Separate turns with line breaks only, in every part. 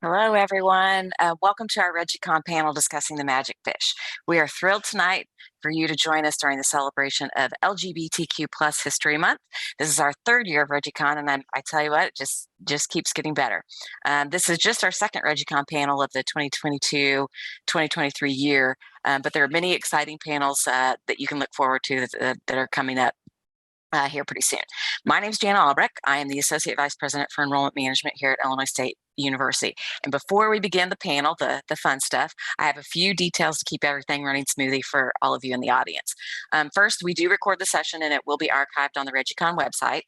Hello, everyone. Welcome to our ReggieCon panel discussing the magic fish. We are thrilled tonight for you to join us during the celebration of LGBTQ plus History Month. This is our third year of ReggieCon, and I tell you what, it just keeps getting better. This is just our second ReggieCon panel of the 2022-2023 year, but there are many exciting panels that you can look forward to that are coming up here pretty soon. My name is Jana Albrecht. I am the Associate Vice President for Enrollment Management here at Illinois State University. And before we begin the panel, the fun stuff, I have a few details to keep everything running smoothly for all of you in the audience. First, we do record the session and it will be archived on the ReggieCon website.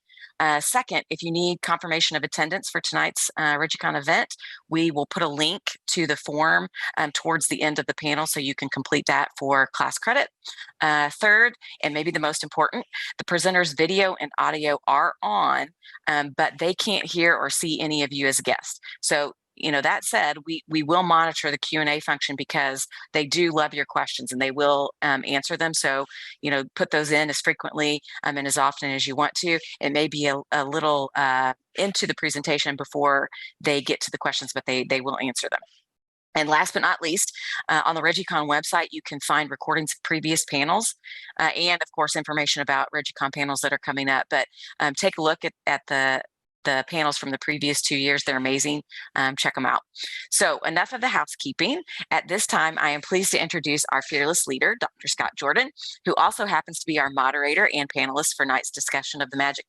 Second, if you need confirmation of attendance for tonight's ReggieCon event, we will put a link to the form towards the end of the panel so you can complete that for class credit. Third, and maybe the most important, the presenters' video and audio are on, but they can't hear or see any of you as guests. So, that said, we will monitor the Q&A function because they do love your questions and they will answer them. So, put those in as frequently and as often as you want to. It may be a little into the presentation before they get to the questions, but they will answer them. And last but not least, on the ReggieCon website, you can find recordings of previous panels and, of course, information about ReggieCon panels that are coming up. But take a look at the panels from the previous 2 years. They're amazing. Check them out. So enough of the housekeeping. At this time, I am pleased to introduce our fearless leader, Dr. Scott Jordan, who also happens to be our moderator and panelist for tonight's discussion of the magic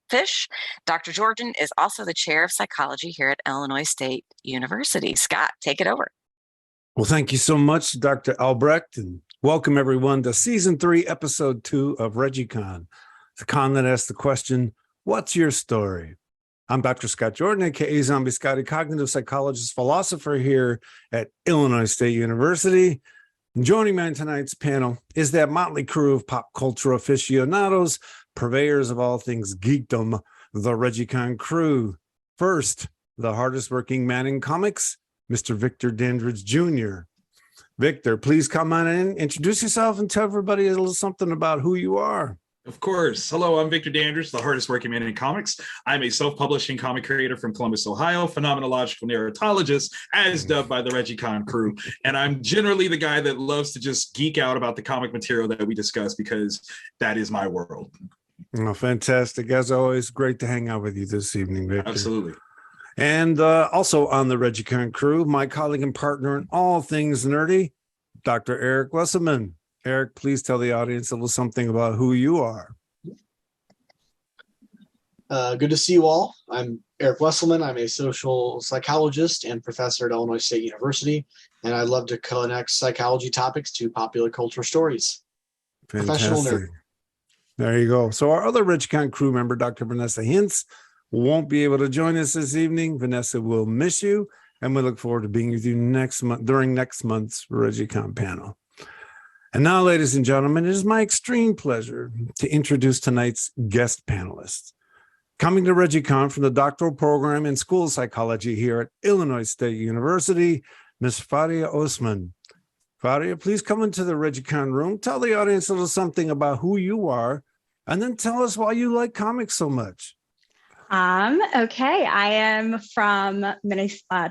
fish. Dr. Jordan is also the chair of psychology here at Illinois State University. Scott, take it over.
Well, thank you so much, Dr. Albrecht, and welcome everyone to Season 3, Episode 2 of ReggieCon, the con that asks the question, what's your story? I'm Dr. Scott Jordan, aka Zombie Scotty, cognitive psychologist, philosopher here at Illinois State University. And joining me on tonight's panel is that motley crew of pop culture aficionados, purveyors of all things geekdom, the ReggieCon crew. First, the hardest working man in comics, Mr. Victor Dandridge Jr. Victor, please come on in, introduce yourself, and tell everybody a little something about who you are.
Of course. Hello, I'm Victor Dandridge, the hardest working man in comics. I'm a self-publishing comic creator from Columbus, Ohio, phenomenological narratologist, as dubbed by the ReggieCon crew. And I'm generally the guy that loves to just geek out about the comic material that we discuss because that is my world.
Oh, fantastic. As always, great to hang out with you this evening, Victor.
Absolutely.
And also on the ReggieCon crew, my colleague and partner in all things nerdy, Dr. Eric Wesselmann. Eric, please tell the audience a little something about who you are.
Good to see you all. I'm Eric Wesselmann. I'm a social psychologist and professor at Illinois State University, and I love to connect psychology topics to popular culture stories. Professional nerd.
There you go. So our other ReggieCon crew member, Dr. Vanessa Hintz, won't be able to join us this evening. Vanessa will miss you, and we look forward to being with you next month during next month's ReggieCon panel. And now, ladies and gentlemen, it is my extreme pleasure to introduce tonight's guest panelists. Coming to ReggieCon from the doctoral program in school psychology here at Illinois State University, Ms. Farhia Osman. Farhia, please come into the ReggieCon room, tell the audience a little something about who you are, and then tell us why you like comics so much.
Okay, I am from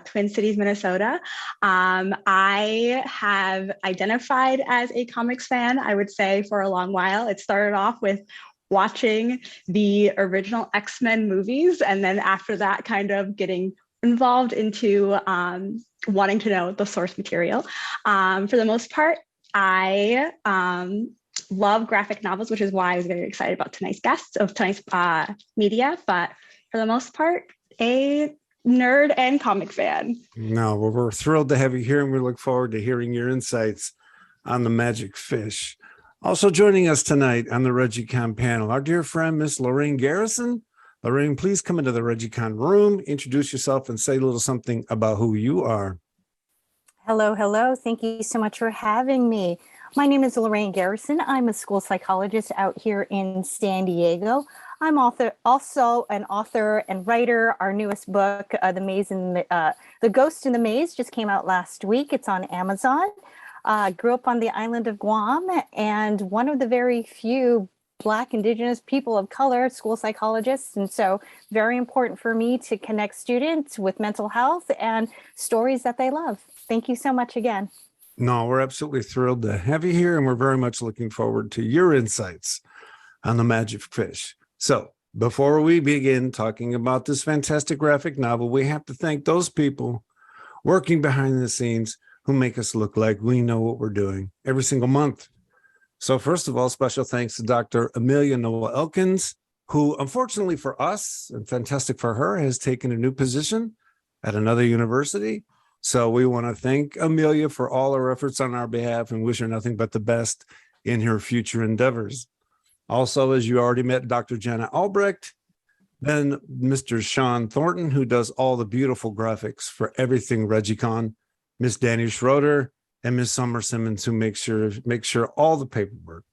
Twin Cities, Minnesota. I have identified as a comics fan, I would say, for a long while. It started off with watching the original X-Men movies, and then after that, kind of getting involved into wanting to know the source material. For the most part, I love graphic novels, which is why I was very excited about tonight's guests of tonight's media, but for the most part, a nerd and comic fan.
No, well, we're thrilled to have you here, and we look forward to hearing your insights on the magic fish. Also joining us tonight on the ReggieCon panel, our dear friend, Miss Lorran Garrison. Lorran, please come into the ReggieCon room, introduce yourself, and say a little something about who you are.
Hello. Thank you so much for having me. My name is Lorran Garrison. I'm a school psychologist out here in San Diego. I'm also an author and writer. Our newest book, The Ghost in the Maze, just came out last week. It's on Amazon. Grew up on the island of Guam, and one of the very few Black, Indigenous, people of color, school psychologists. And so very important for me to connect students with mental health and stories that they love. Thank you so much again.
No, we're absolutely thrilled to have you here, and we're very much looking forward to your insights on the magic fish. So before we begin talking about this fantastic graphic novel, we have to thank those people working behind the scenes who make us look like we know what we're doing every single month. So first of all, special thanks to Dr. Amelia Noah Elkins, who unfortunately for us and fantastic for her has taken a new position at another university. So we want to thank Amelia for all her efforts on our behalf and wish her nothing but the best in her future endeavors. Also, as you already met, Dr. Jenna Albrecht, then Mr. Sean Thornton, who does all the beautiful graphics for everything ReggieCon, Miss Danny Schroeder, and Miss Summer Simmons, who make sure all the paperwork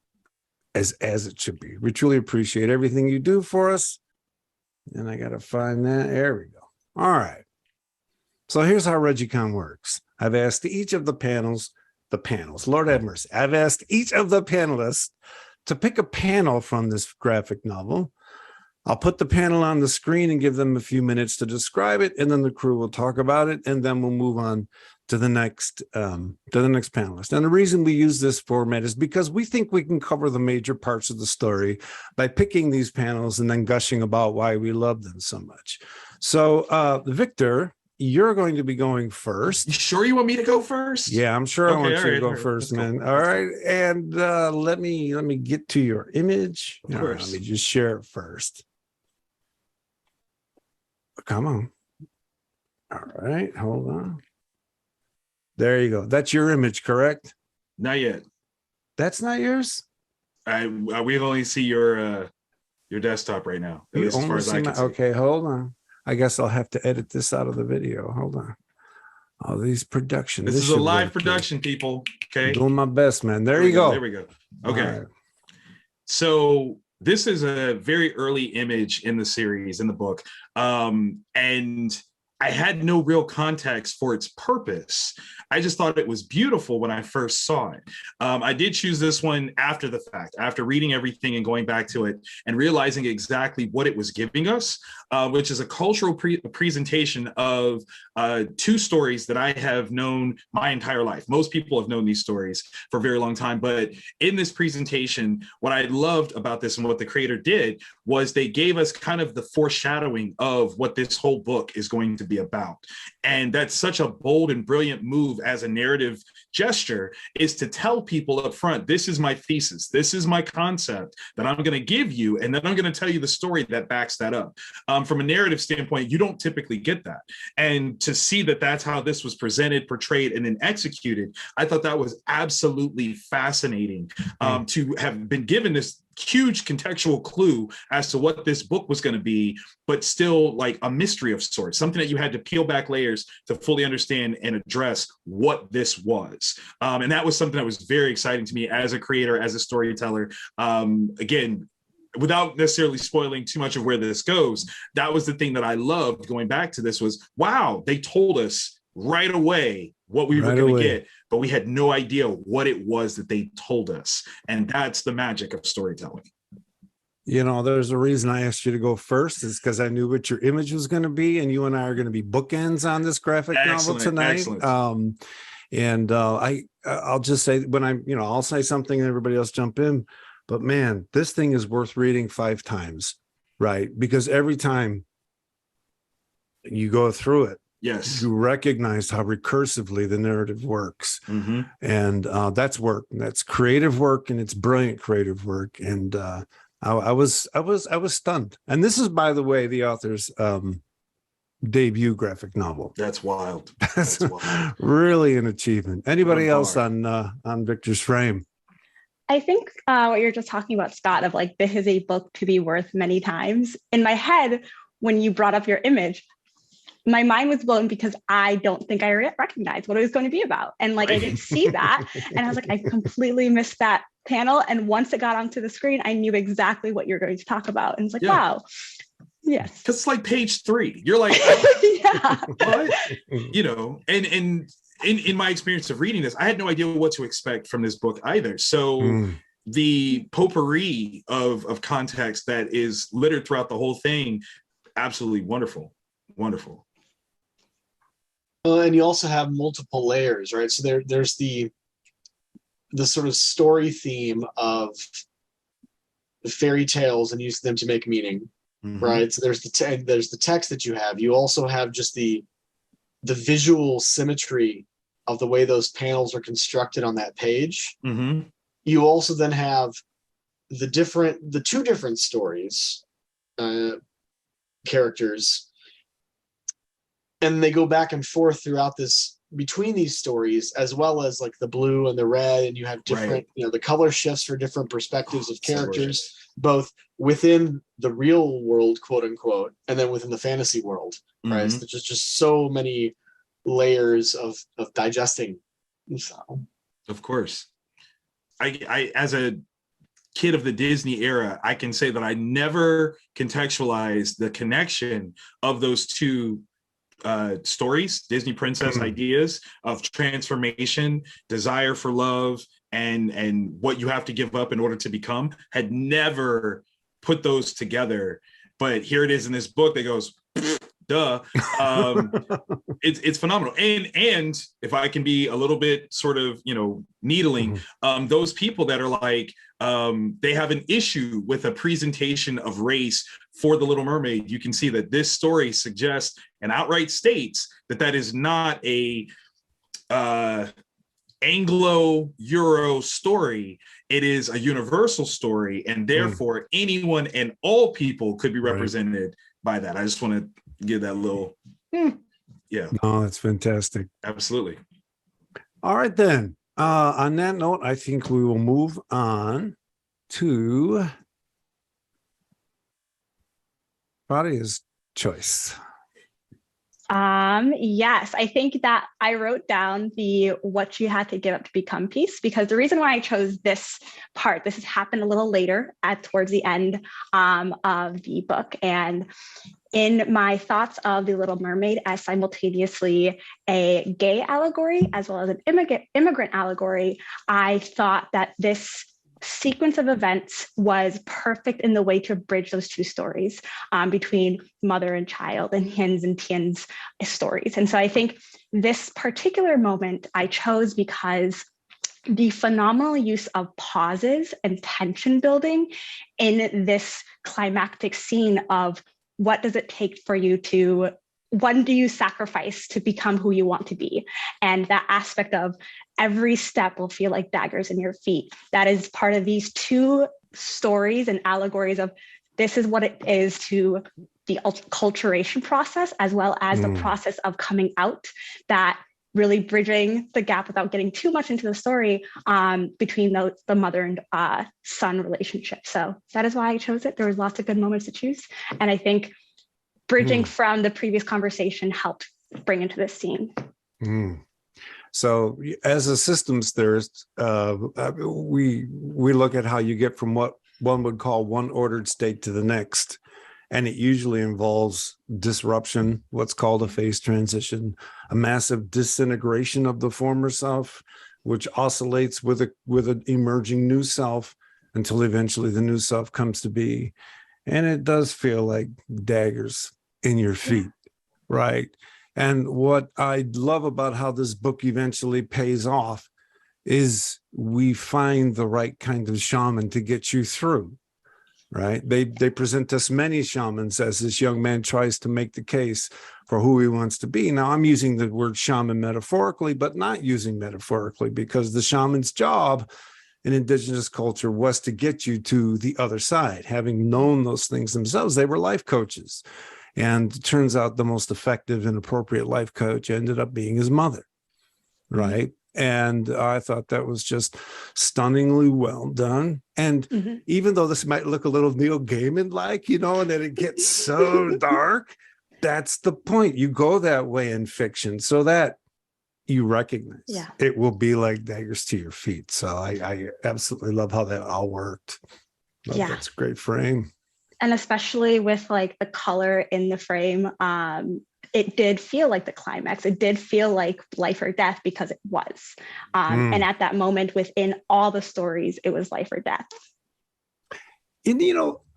as it should be. We truly appreciate everything you do for us. And I got to find that. There we go. All right. So here's how ReggieCon works. I've asked each of the panels, Lord have mercy. I've asked each of the panelists to pick a panel from this graphic novel. I'll put the panel on the screen and give them a few minutes to describe it, and then the crew will talk about it, and then we'll move on to the next panelist. And the reason we use this format is because we think we can cover the major parts of the story by picking these panels and then gushing about why we love them so much. So, Victor, you're going to be going first.
You sure you want me to go first?
Yeah, I'm sure. Okay, I want you to go
right,
first, man. All right. And let me get to your image.
Of course.
Let me just share it first. Come on. All right, hold on. There you go. That's your image, correct?
Not yet.
That's not yours?
We only see your desktop right now. At least as far as I can see.
Okay, hold on. I guess I'll have to edit this out of the video. Hold on. All these productions.
This is a live production, people. Okay.
I'm doing my best, man. There you go.
There we go. Okay. Right. So this is a very early image in the series, in the book. And I had no real context for its purpose. I just thought it was beautiful when I first saw it. I did choose this one after the fact, after reading everything and going back to it and realizing exactly what it was giving us, which is a cultural presentation of two stories that I have known my entire life. Most people have known these stories for a very long time, but in this presentation, what I loved about this and what the creator did was they gave us kind of the foreshadowing of what this whole book is going to be about. And that's such a bold and brilliant move as a narrative gesture, is to tell people up front, this is my thesis, this is my concept that I'm going to give you, and then I'm going to tell you the story that backs that up. From a narrative standpoint, you don't typically get that. And to see that that's how this was presented, portrayed, and then executed, I thought that was absolutely fascinating, to have been given this huge contextual clue as to what this book was going to be, but still like a mystery of sorts, something that you had to peel back layers to fully understand and address what this was. And that was something that was very exciting to me as a creator, as a storyteller. Again, without necessarily spoiling too much of where this goes, that was the thing that I loved going back to this was, wow, they told us right away what we were going to get, but we had no idea what it was that they told us. And that's the magic of storytelling.
You know, there's a reason I asked you to go first, is because I knew what your image was going to be, and you and I are going to be bookends on this graphic novel tonight.
Excellent.
I'll just say, when I'll say something and everybody else jump in, but man, this thing is worth reading 5 times, right? Because every time you go through it,
yes,
you recognize how recursively the narrative works. Mm-hmm. And that's work. That's creative work, and it's brilliant creative work. And I was stunned. And this is, by the way, the author's debut graphic novel.
That's wild.
That's wild. Really an achievement. Anybody else on Victor's frame?
I think what you're just talking about, Scott, of like, this is a book to be worth many times. In my head, when you brought up your image, my mind was blown because I don't think I recognized what it was going to be about. And like, I didn't see that. And I was like, I completely missed that panel. And once it got onto the screen, I knew exactly what you're going to talk about. And it's like, wow. Yes.
Because it's like page 3. You're like,
yeah.
What? You know, and in my experience of reading this, I had no idea what to expect from this book either. So the potpourri of context that is littered throughout the whole thing, absolutely wonderful.
And you also have multiple layers, right? So there's the sort of story theme of the fairy tales and use them to make meaning, right? So there's the text that you have. You also have just the visual symmetry of the way those panels are constructed on that page. You also then have the two different stories, characters, and they go back and forth throughout this, between these stories, as well as like the blue and the red, and you have different, the color shifts for different perspectives of characters, both within the real world, quote unquote, and then within the fantasy world, right? So there's just so many layers of digesting. So.
Of course. I as a kid of the Disney era, I can say that I never contextualized the connection of those two stories, Disney princess ideas of transformation, desire for love, and what you have to give up in order to become. Had never put those together, but here it is in this book that goes, duh. It's phenomenal. And if I can be a little bit sort of, needling, those people that are like, they have an issue with a presentation of race for The Little Mermaid, you can see that this story suggests and outright states that is not a Anglo-Euro story. It is a universal story, and therefore anyone and all people could be represented by that. I just want to give that little, yeah.
No, that's fantastic.
Absolutely.
All right, then. On that note, I think we will move on to Farhia's choice.
Yes, I think that I wrote down the what you had to give up to become piece, because the reason why I chose this part, this has happened a little later towards the end of the book. And in my thoughts of The Little Mermaid as simultaneously a gay allegory as well as an immigrant allegory, I thought that this sequence of events was perfect in the way to bridge those two stories between mother and child and Hintz and Tien's stories. And so I think this particular moment I chose because the phenomenal use of pauses and tension building in this climactic scene of what does it take for you to, when do you sacrifice to become who you want to be? And that aspect of every step will feel like daggers in your feet. That is part of these two stories and allegories of this is what it is to the acculturation process, as well as the process of coming out, that really bridging the gap without getting too much into the story between the mother and son relationship. So that is why I chose it. There was lots of good moments to choose. And I think bridging from the previous conversation helped bring into this scene.
So as a systems theorist, we look at how you get from what one would call one ordered state to the next. And it usually involves disruption, what's called a phase transition, a massive disintegration of the former self, which oscillates with an emerging new self until eventually the new self comes to be. And it does feel like daggers in your feet, right? And what I love about how this book eventually pays off is we find the right kind of shaman to get you through. Right? They present us many shamans as this young man tries to make the case for who he wants to be. Now, I'm using the word shaman metaphorically, but not using metaphorically, because the shaman's job in indigenous culture was to get you to the other side. Having known those things themselves, they were life coaches. And it turns out the most effective and appropriate life coach ended up being his mother, right? And I thought that was just stunningly well done. And even though this might look a little Neil Gaiman-like, and then it gets so dark, that's the point. You go that way in fiction so that you recognize it will be like daggers to your feet. So I absolutely love how that all worked. That's a great frame.
And especially with like the color in the frame, it did feel like the climax. It did feel like life or death because it was. And at that moment within all the stories, it was life or death.
And,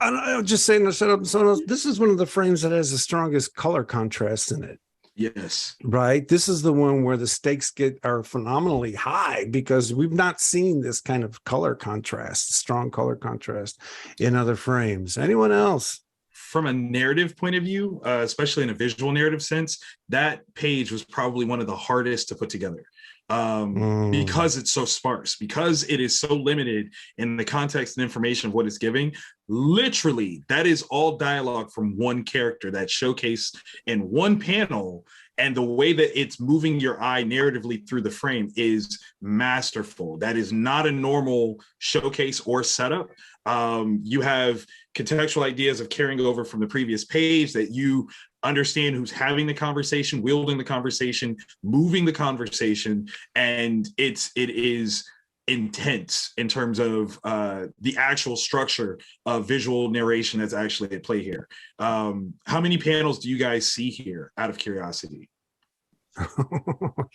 I'm just saying to set up someone else, this is one of the frames that has the strongest color contrast in it.
Yes.
Right. This is the one where the stakes are phenomenally high because we've not seen this kind of color contrast, strong color contrast in other frames. Anyone else?
From a narrative point of view, especially in a visual narrative sense, that page was probably one of the hardest to put together because it's so sparse, because it is so limited in the context and information of what it's giving. Literally, that is all dialogue from one character that's showcased in one panel. And the way that it's moving your eye narratively through the frame is masterful. That is not a normal showcase or setup. You have contextual ideas of carrying over from the previous page that you understand who's having the conversation, wielding the conversation, moving the conversation. And it is intense in terms of the actual structure of visual narration that's actually at play here. How many panels do you guys see here, out of curiosity?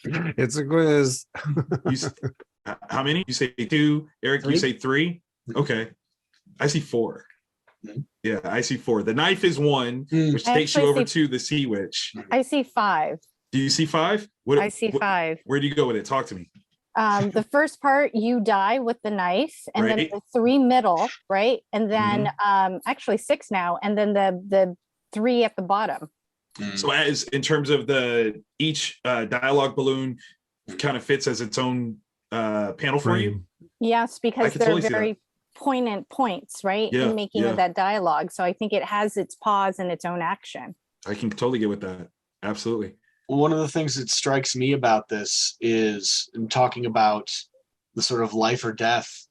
It's a quiz.
How many? You say 2. Eric,
3?
You say 3? Okay. I see 4. Yeah, I see 4. The knife is 1, which takes you over to the sea witch.
I see 5.
Do you see 5?
I see 5.
Where do you go with it? Talk to me.
The first part, you die with the knife, and then
Right.
the 3 middle, right? And then actually 6 now, and then the 3 at the bottom.
So as in terms of each dialogue balloon kind of fits as its own panel for you?
Yes, because
can
they're
totally see
very poignant points, right?
Yeah,
in making of that dialogue. So I think it has its pause and its own action.
I can totally get with that. Absolutely.
One of the things that strikes me about this is in talking about the sort of life or death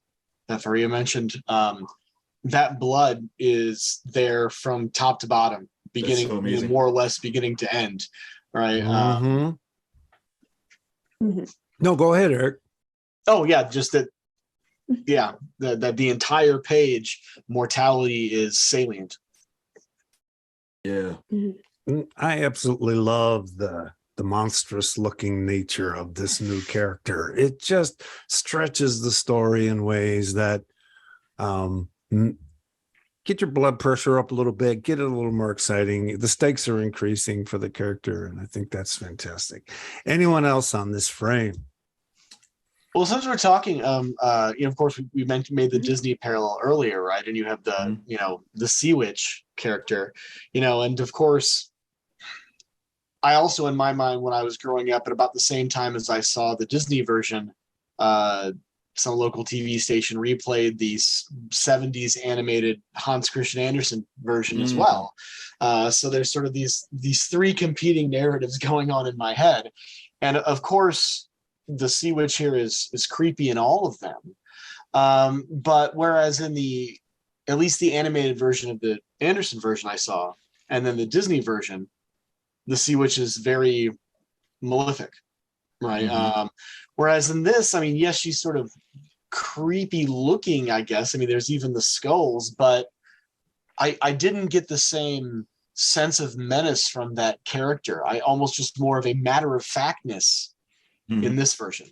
that Farhia mentioned. That blood is there from top to bottom, beginning,
so amazing.
more or less beginning to end, right?
No, go ahead, Eric.
Oh yeah, just that. Yeah, that the entire page, mortality is salient.
Yeah.
I absolutely love the monstrous looking nature of this new character. It just stretches the story in ways that get your blood pressure up a little bit, get it a little more exciting. The stakes are increasing for the character, and I think that's fantastic. Anyone else on this frame?
Well, since we're talking, of course, we made the Disney parallel earlier, right? And you have the, the Sea Witch character, and of course, I also, in my mind, when I was growing up at about the same time as I saw the Disney version, some local TV station replayed the 70s animated Hans Christian Andersen version as well. So there's sort of these 3 competing narratives going on in my head. And of course, the Sea Witch here is creepy in all of them. But whereas in at least the animated version of the Anderson version I saw, and then the Disney version, the Sea Witch is very malefic, right? Whereas in this, I mean, yes, she's sort of creepy looking, I guess. I mean, there's even the skulls, but I didn't get the same sense of menace from that character. I almost just more of a matter of factness in this version.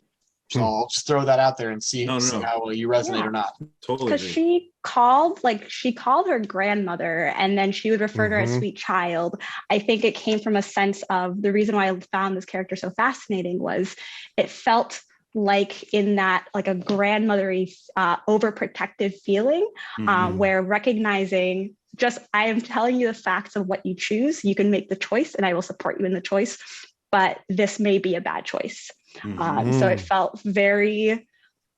So I'll just throw that out there and see how you resonate or not.
Totally. Because she called her grandmother, and then she would refer to her as sweet child. I think it came from a sense of the reason why I found this character so fascinating was it felt like in that like a grandmothery overprotective feeling, where recognizing just I am telling you the facts of what you choose. You can make the choice, and I will support you in the choice. But this may be a bad choice. So it felt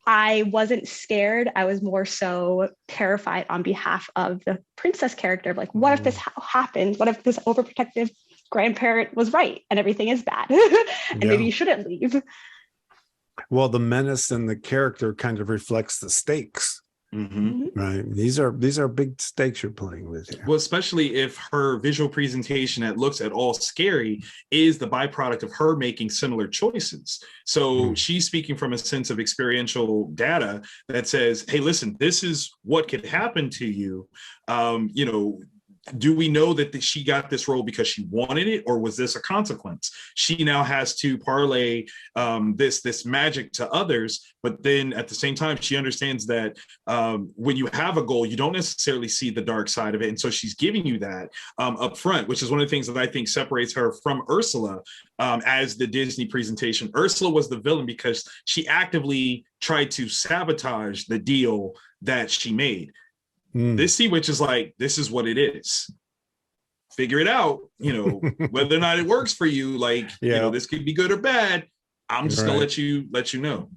I wasn't scared. I was more so terrified on behalf of the princess character. Like, what if this happened? What if this overprotective grandparent was right and everything is bad? And maybe you shouldn't leave.
Well, the menace in the character kind of reflects the stakes. Right. These are big stakes you're playing with here.
Well, especially if her visual presentation that looks at all scary is the byproduct of her making similar choices. So she's speaking from a sense of experiential data that says, hey, listen, this is what could happen to you. Do we know that she got this role because she wanted it, or was this a consequence? She now has to parlay this magic to others, but then at the same time, she understands that when you have a goal, you don't necessarily see the dark side of it, and so she's giving you that up front, which is one of the things that I think separates her from Ursula as the Disney presentation. Ursula was the villain because she actively tried to sabotage the deal that she made. This Sea Witch is like, this is what it is. Figure it out, whether or not it works for you. Like, this could be good or bad. I'm just gonna let you know.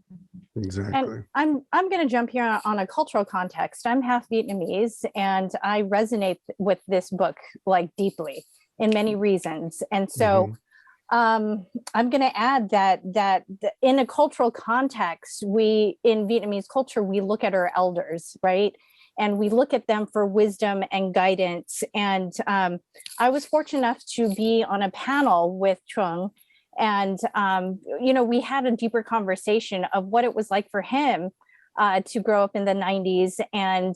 Exactly.
And I'm going to jump here on a cultural context. I'm half Vietnamese, and I resonate with this book like deeply in many reasons. And so I'm going to add that in a cultural context, in Vietnamese culture, we look at our elders, right? And we look at them for wisdom and guidance. And I was fortunate enough to be on a panel with Trung, and we had a deeper conversation of what it was like for him to grow up in the 90s and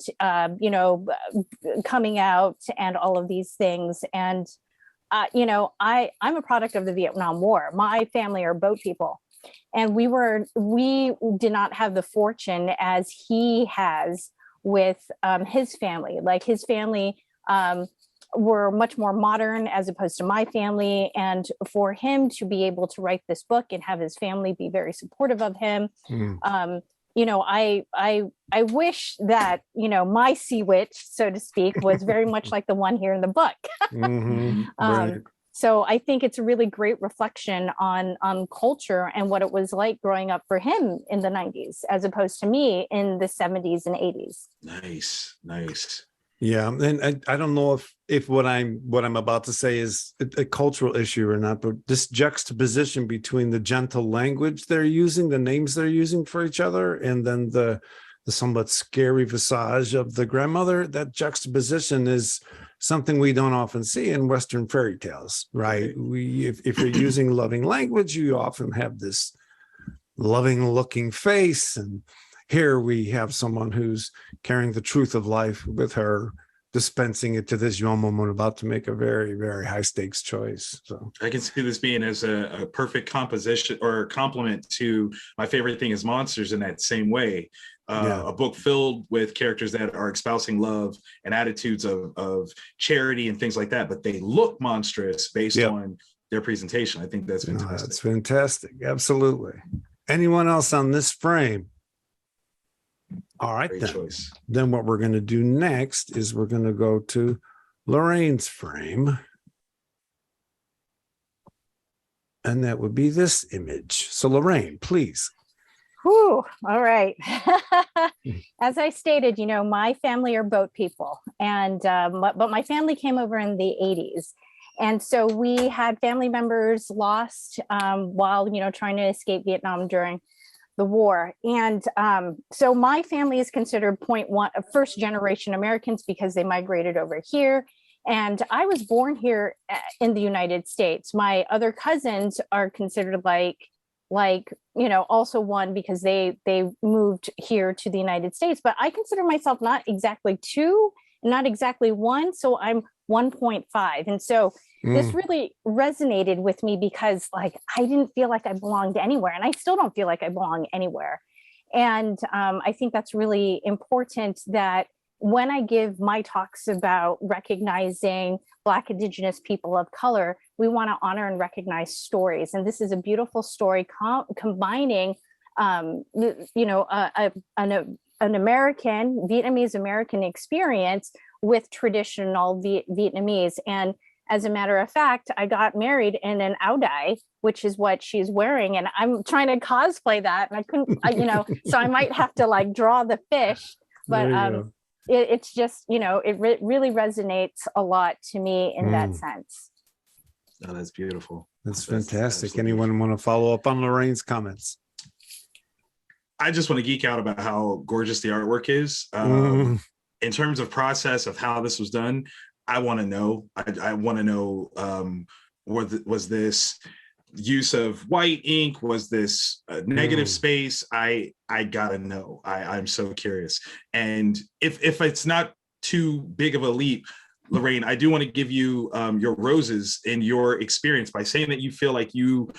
coming out and all of these things. And I'm a product of the Vietnam War. My family are boat people, and we did not have the fortune as he has with his family. Like, his family were much more modern as opposed to my family. And for him to be able to write this book and have his family be very supportive of him, I wish that, my Sea Witch, so to speak, was very much like the one here in the book.
Right.
So I think it's a really great reflection on culture and what it was like growing up for him in the 90s, as opposed to me in the 70s and 80s.
Nice.
Yeah, and I don't know if what I'm about to say is a cultural issue or not, but this juxtaposition between the gentle language they're using, the names they're using for each other, and then the somewhat scary visage of the grandmother, that juxtaposition is something we don't often see in Western fairy tales, right? If you're using loving language, you often have this loving looking face, and here we have someone who's carrying the truth of life with her, dispensing it to this young woman about to make a very, very high stakes choice. So
I can see this being as a perfect composition or complement to My Favorite Thing is Monsters in that same way. A book filled with characters that are espousing love and attitudes of charity and things like that, but they look monstrous based on their presentation. I think that's fantastic.
That's fantastic. Absolutely. Anyone else on this frame? All right, then what we're going to do next is we're going to go to Lorraine's frame. And that would be this image. So Lorraine, please.
Whew, all right. As I stated, my family are boat people, and but my family came over in the 80s. And so we had family members lost while, trying to escape Vietnam during the war. And so my family is considered first generation Americans because they migrated over here. And I was born here in the United States. My other cousins are considered like also one because they moved here to the United States. But I consider myself not exactly two, not exactly one. So I'm 1.5. And so this really resonated with me because I didn't feel like I belonged anywhere, and I still don't feel like I belong anywhere. And I think that's really important that when I give my talks about recognizing Black, Indigenous people of color, we want to honor and recognize stories. And this is a beautiful story combining, an Vietnamese American experience with traditional Vietnamese. And as a matter of fact, I got married in an áo đai, which is what she's wearing. And I'm trying to cosplay that. And I couldn't, so I might have to draw the fish. But it's just, it really resonates a lot to me in that sense.
Oh, that's beautiful.
That's fantastic. Anyone want to follow up on Lorraine's comments?
I just want to geek out about how gorgeous the artwork is. In terms of process of how this was done, I want to know. I want to know, was this use of white ink? Was this negative space? I gotta know. I'm so curious. And if it's not too big of a leap, Lorraine, I do want to give you your roses in your experience by saying that you feel like you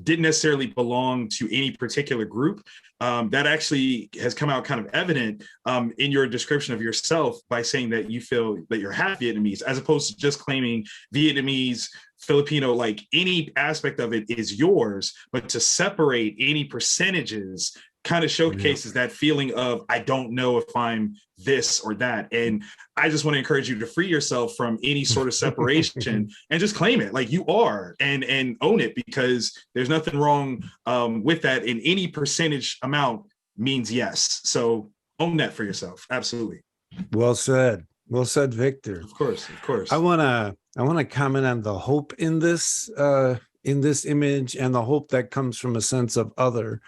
didn't necessarily belong to any particular group. That actually has come out kind of evident in your description of yourself by saying that you feel that you're half Vietnamese, as opposed to just claiming Vietnamese, Filipino, like any aspect of it is yours, but to separate any percentages kind of showcases that feeling of, I don't know if I'm this or that. And I just want to encourage you to free yourself from any sort of separation and just claim it like you are, and own it, because there's nothing wrong with that. And any percentage amount means yes. So own that for yourself. Absolutely.
Well said. Well said, Victor.
Of course. Of course.
I want to comment on the hope in this image, and the hope that comes from a sense of other.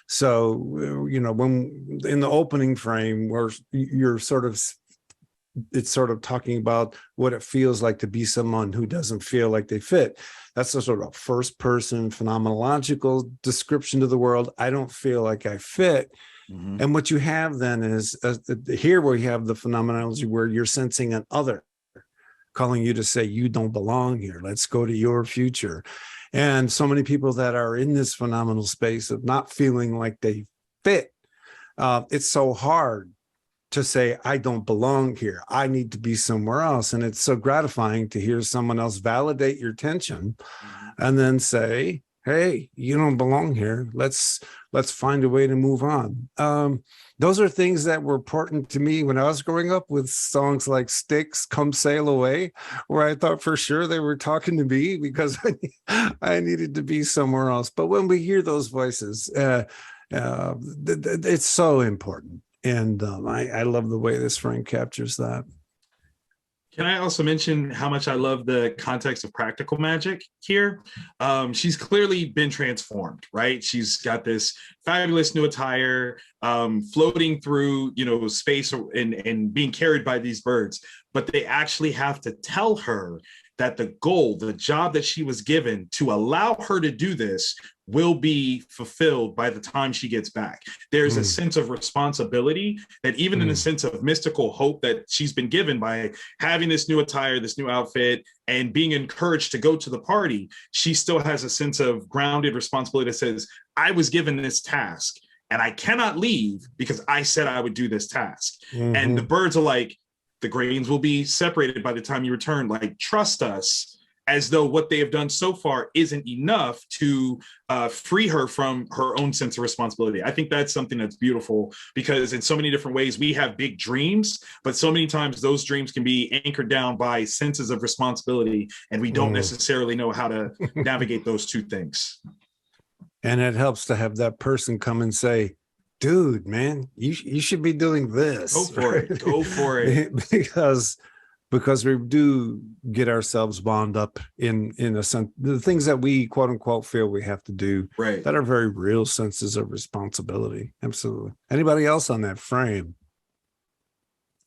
So, when in the opening frame where it's sort of talking about what it feels like to be someone who doesn't feel like they fit. That's a sort of first person phenomenological description of the world. I don't feel like I fit. Mm-hmm. And what you have then is here we have the phenomenology where you're sensing an other calling you to say, you don't belong here. Let's go to your future. And so many people that are in this phenomenal space of not feeling like they fit, it's so hard to say, I don't belong here. I need to be somewhere else. And it's so gratifying to hear someone else validate your tension and then say, hey, you don't belong here. Let's find a way to move on. Those are things that were important to me when I was growing up, with songs like Styx, Come Sail Away, where I thought for sure they were talking to me because I needed to be somewhere else. But when we hear those voices, it's so important. And I love the way this frame captures that.
Can I also mention how much I love the context of practical magic here? She's clearly been transformed, right? She's got this fabulous new attire, floating through, space and being carried by these birds. But they actually have to tell her that the goal, the job that she was given to allow her to do this, will be fulfilled by the time she gets back. There's a sense of responsibility that even in a sense of mystical hope that she's been given by having this new attire, this new outfit, and being encouraged to go to the party, she still has a sense of grounded responsibility that says, I was given this task and I cannot leave because I said I would do this task. And the birds are like, the grains will be separated by the time you return. Like, trust us, as though what they have done so far isn't enough to free her from her own sense of responsibility. I think that's something that's beautiful, because in so many different ways we have big dreams, but so many times those dreams can be anchored down by senses of responsibility, and we don't necessarily know how to navigate those two things.
And it helps to have that person come and say, dude, man, you should be doing this.
Go for it. Go for it.
because we do get ourselves wound up in a sense, the things that we quote unquote feel we have to do,
right,
that are very real senses of responsibility. Absolutely. Anybody else on that frame?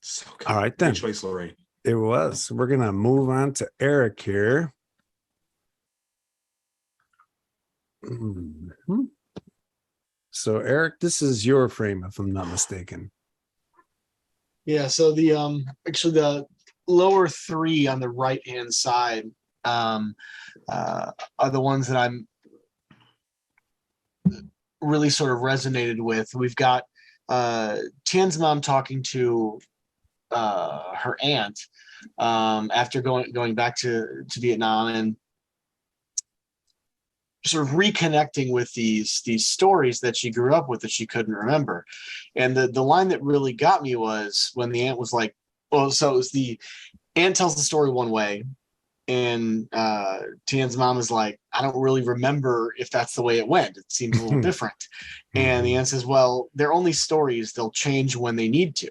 So good.
All right, then.
Good choice, Lorraine.
It was. We're going to move on to Eric here. So Eric, this is your frame, if I'm not mistaken.
Yeah, so the actually the lower three on the right hand side are the ones that I'm really sort of resonated with. We've got Tien's mom talking to her aunt after going back to Vietnam, and sort of reconnecting with these stories that she grew up with that she couldn't remember. And the line that really got me was when the aunt was like, well, so it was the aunt tells the story one way, and Tien's mom is like, I don't really remember if that's the way it went. It seems a little different. And the aunt says, well, they're only stories. They'll change when they need to.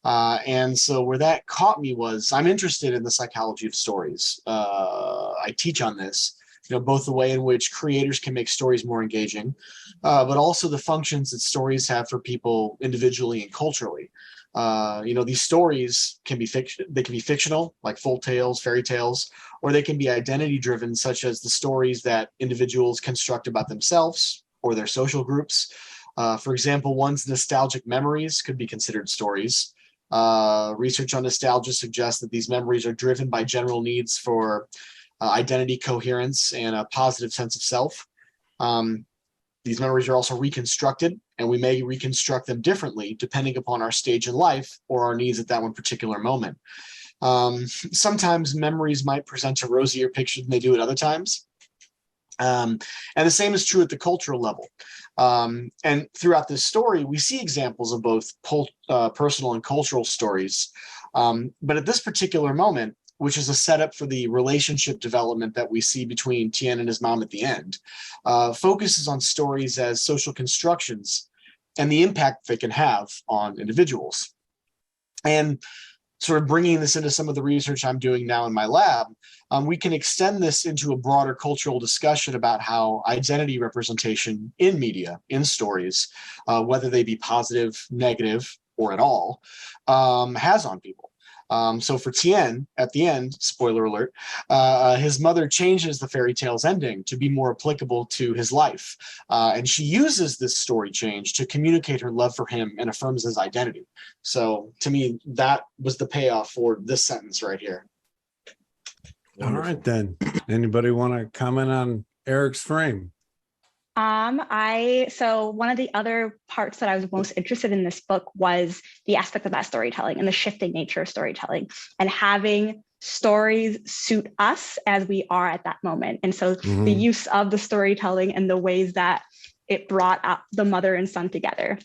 And so where that caught me was, I'm interested in the psychology of stories. I teach on this. both the way in which creators can make stories more engaging, but also the functions that stories have for people individually and culturally. These stories can be fiction. They can be fictional, like folk tales, fairy tales, or they can be identity driven, such as the stories that individuals construct about themselves or their social groups. For example, one's nostalgic memories could be considered stories. Research on nostalgia suggests that these memories are driven by general needs for identity coherence and a positive sense of self. These memories are also reconstructed, and we may reconstruct them differently depending upon our stage in life or our needs at that one particular moment. Sometimes memories might present a rosier picture than they do at other times. And the same is true at the cultural level. And throughout this story, we see examples of both personal and cultural stories. But at this particular moment, which is a setup for the relationship development that we see between Tien and his mom at the end, focuses on stories as social constructions and the impact they can have on individuals. And sort of bringing this into some of the research I'm doing now in my lab, we can extend this into a broader cultural discussion about how identity representation in media, in stories, whether they be positive, negative, or at all, has on people. So for Tien, at the end, spoiler alert, his mother changes the fairy tale's ending to be more applicable to his life. And she uses this story change to communicate her love for him and affirms his identity. So to me, that was the payoff for this sentence right here.
All right, then. Anybody want to comment on Eric's frame?
So one of the other parts that I was most interested in this book was the aspect of that storytelling and the shifting nature of storytelling and having stories suit us as we are at that moment. And so the use of the storytelling and the ways that it brought up the mother and son together.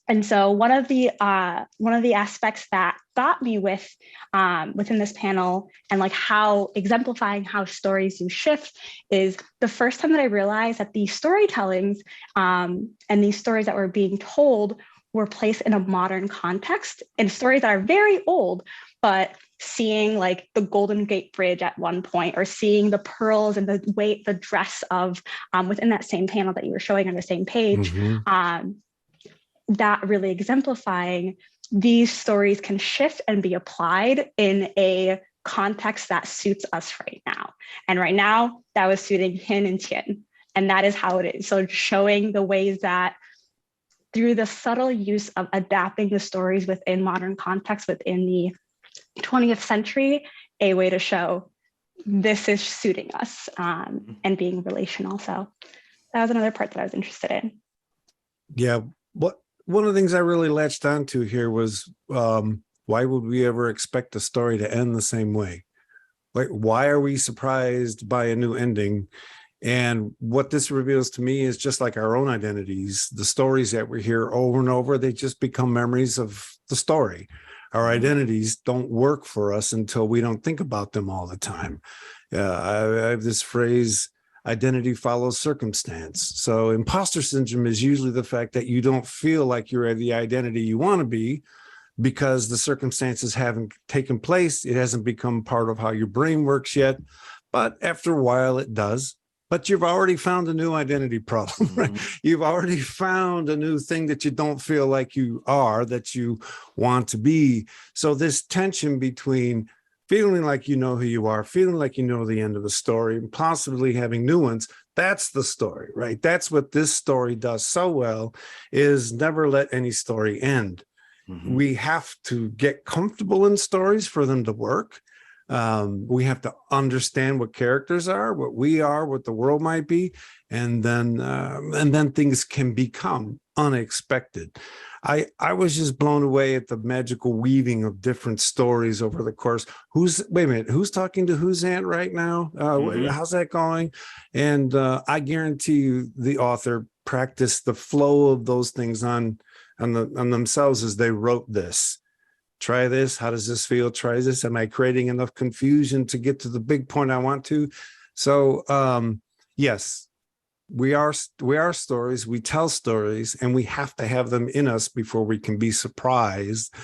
And so one of the aspects that got me within this panel and like how exemplifying how stories do shift is the first time that I realized that these storytellings and these stories that were being told were placed in a modern context and stories that are very old, but seeing like the Golden Gate Bridge at one point, or seeing the pearls and the dress of within that same panel that you were showing on the same page. That really exemplifying these stories can shift and be applied in a context that suits us right now. And right now, that was suiting Hin and Tien. And that is how it is. So showing the ways that through the subtle use of adapting the stories within modern context within the 20th century, a way to show this is suiting us and being relational. So that was another part that I was interested in.
Yeah. One of the things I really latched onto here was why would we ever expect a story to end the same way? Like, why are we surprised by a new ending? And what this reveals to me is just like our own identities, the stories that we hear over and over, they just become memories of the story. Our identities don't work for us until we don't think about them all the time. I have this phrase, identity follows circumstance. So imposter syndrome is usually the fact that you don't feel like you're the identity you want to be because the circumstances haven't taken place. It hasn't become part of how your brain works yet, but after a while it does. But you've already found a new identity problem, right? You've already found a new thing that you don't feel like you are, that you want to be. So this tension between feeling like you know who you are, feeling like you know the end of the story, and possibly having new ones, that's the story, right? That's what this story does so well, is never let any story end. We have to get comfortable in stories for them to work. We have to understand what characters are, what we are, what the world might be, and then things can become unexpected. I was just blown away at the magical weaving of different stories over the course. Wait a minute, who's talking to whose aunt right now? How's that going? And I guarantee you the author practiced the flow of those things on themselves as they wrote this. Try this. How does this feel? Try this. Am I creating enough confusion to get to the big point I want to? So yes, we are stories. We tell stories, and we have to have them in us before we can be surprised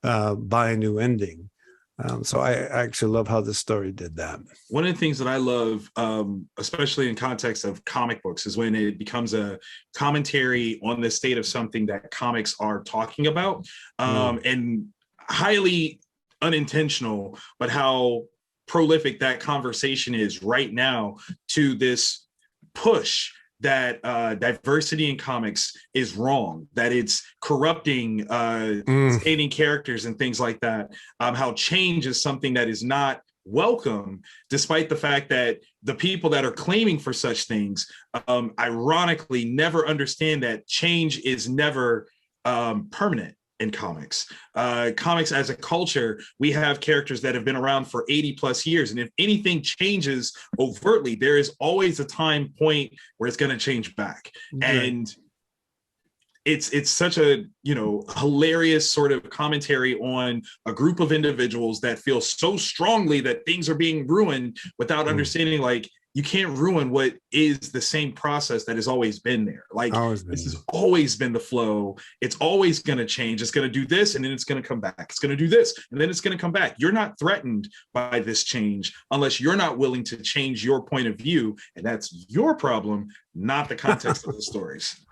by a new ending. So I actually love how this story did that.
One of the things that I love, especially in context of comic books, is when it becomes a commentary on the state of something that comics are talking about, and highly unintentional, but how prolific that conversation is right now to this push that diversity in comics is wrong, that it's corrupting stating characters and things like that, how change is something that is not welcome, despite the fact that the people that are claiming for such things ironically never understand that change is never permanent. In comics as a culture, we have characters that have been around for 80 plus years, and if anything changes overtly, there is always a time point where it's going to change back. And it's such a hilarious sort of commentary on a group of individuals that feel so strongly that things are being ruined without understanding, like, you can't ruin what is the same process that has always been there. Like, this has always been the flow. It's always going to change. It's going to do this, and then it's going to come back. It's going to do this, and then it's going to come back. You're not threatened by this change unless you're not willing to change your point of view, and that's your problem, not the context of the stories.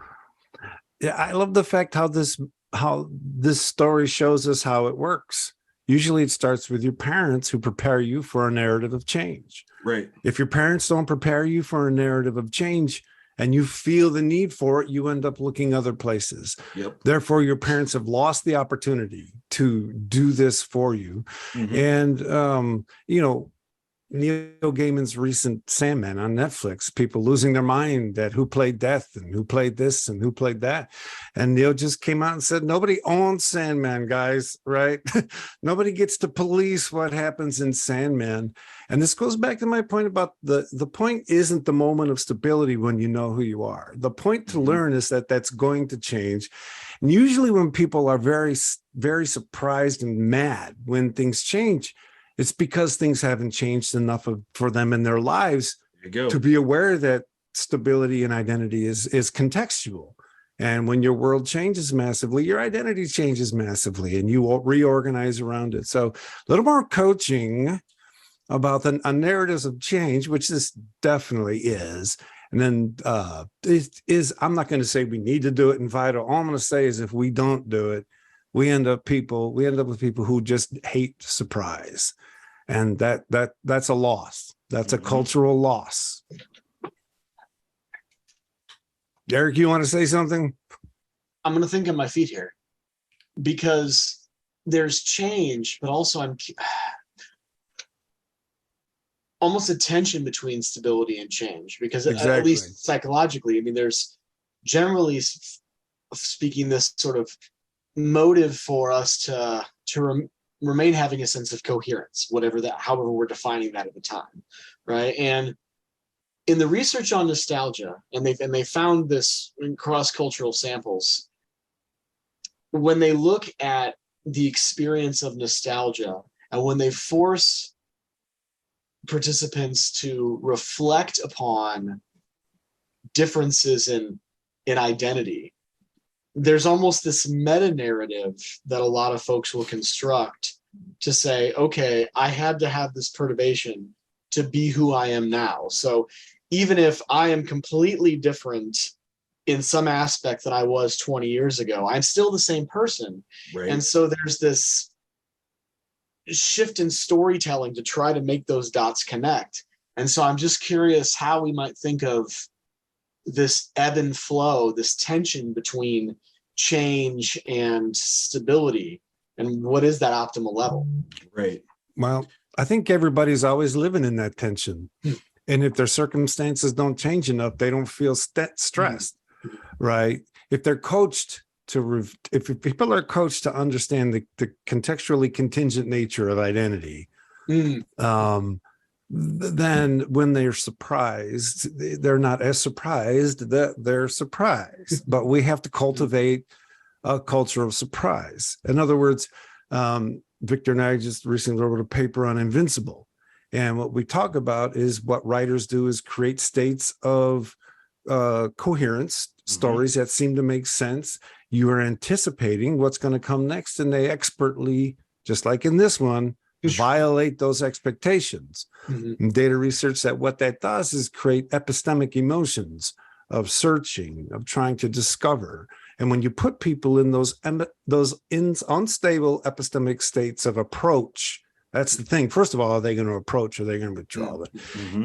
Yeah, I love the fact how this story shows us how it works. Usually it starts with your parents, who prepare you for a narrative of change.
Right.
If your parents don't prepare you for a narrative of change and you feel the need for it, you end up looking other places.
Yep.
Therefore, your parents have lost the opportunity to do this for you. And, Neil Gaiman's recent Sandman on Netflix, people losing their mind at who played Death and who played this and who played that. And Neil just came out and said, nobody owns Sandman, guys, right? Nobody gets to police what happens in Sandman. And this goes back to my point about the point isn't the moment of stability when you know who you are. The point to learn is that that's going to change. And usually when people are very, very surprised and mad when things change, it's because things haven't changed enough for them in their lives to be aware that stability and identity is contextual. And when your world changes massively, your identity changes massively, and you reorganize around it. So a little more coaching about a narratives of change, which this definitely is. And then I'm not going to say we need to do it in Vital. All I'm going to say is if we don't do it, we end up with people who just hate surprise. And that's a loss. That's a cultural loss. Derek, you want to say something?
I'm going to think on my feet here, because there's change, but also I'm almost a tension between stability and change, because at least psychologically, I mean, there's generally speaking this sort of motive for us to remain having a sense of coherence, however we're defining that at the time, right? And in the research on nostalgia, and they found this in cross-cultural samples, when they look at the experience of nostalgia and when they force participants to reflect upon differences in identity, there's almost this meta-narrative that a lot of folks will construct to say, okay, I had to have this perturbation to be who I am now. So even if I am completely different in some aspect that I was 20 years ago, I'm still the same person.
Right.
And so there's this shift in storytelling to try to make those dots connect. And so I'm just curious how we might think of this ebb and flow, this tension between change and stability, and what is that optimal level?
Right.
Well, I think everybody's always living in that tension. And if their circumstances don't change enough, they don't feel stressed, right? If they're coached if people are coached to understand the contextually contingent nature of identity, then when they're surprised, they're not as surprised that they're surprised. But we have to cultivate a culture of surprise. In other words, Victor and I just recently wrote a paper on Invincible. And what we talk about is what writers do is create states of coherence, stories that seem to make sense. You are anticipating what's going to come next, and they expertly, just like in this one, violate those expectations. And data research that what that does is create epistemic emotions of searching, of trying to discover. And when you put people in those unstable epistemic states of approach, that's the thing. First of all, are they going to approach or are they going to withdraw?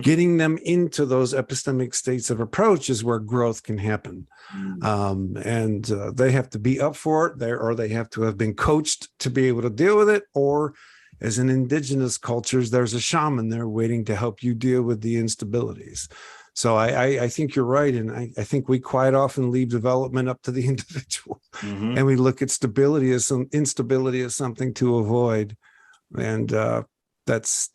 Getting them into those epistemic states of approach is where growth can happen. And they have to be up for it there, or they have to have been coached to be able to deal with it. Or as in indigenous cultures, there's a shaman there waiting to help you deal with the instabilities. So I think you're right. And I think we quite often leave development up to the individual. And we look at instability as something to avoid. And that's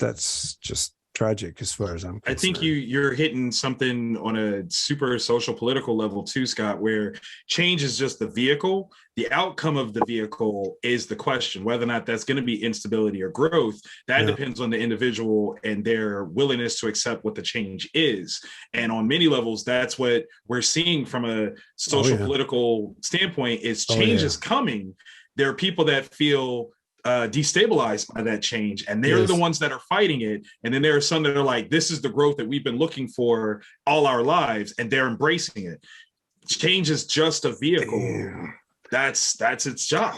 just tragic as far as I'm concerned.
I think you're hitting something on a super social political level too, Scott, where change is just the vehicle. The outcome of the vehicle is the question. Whether or not that's going to be instability or growth, that depends on the individual and their willingness to accept what the change is. And on many levels, that's what we're seeing from a social political standpoint is change is coming. There are people that feel destabilized by that change, and they're the ones that are fighting it. And then there are some that are like, this is the growth that we've been looking for all our lives, and they're embracing it. Change is just a vehicle. That's its job.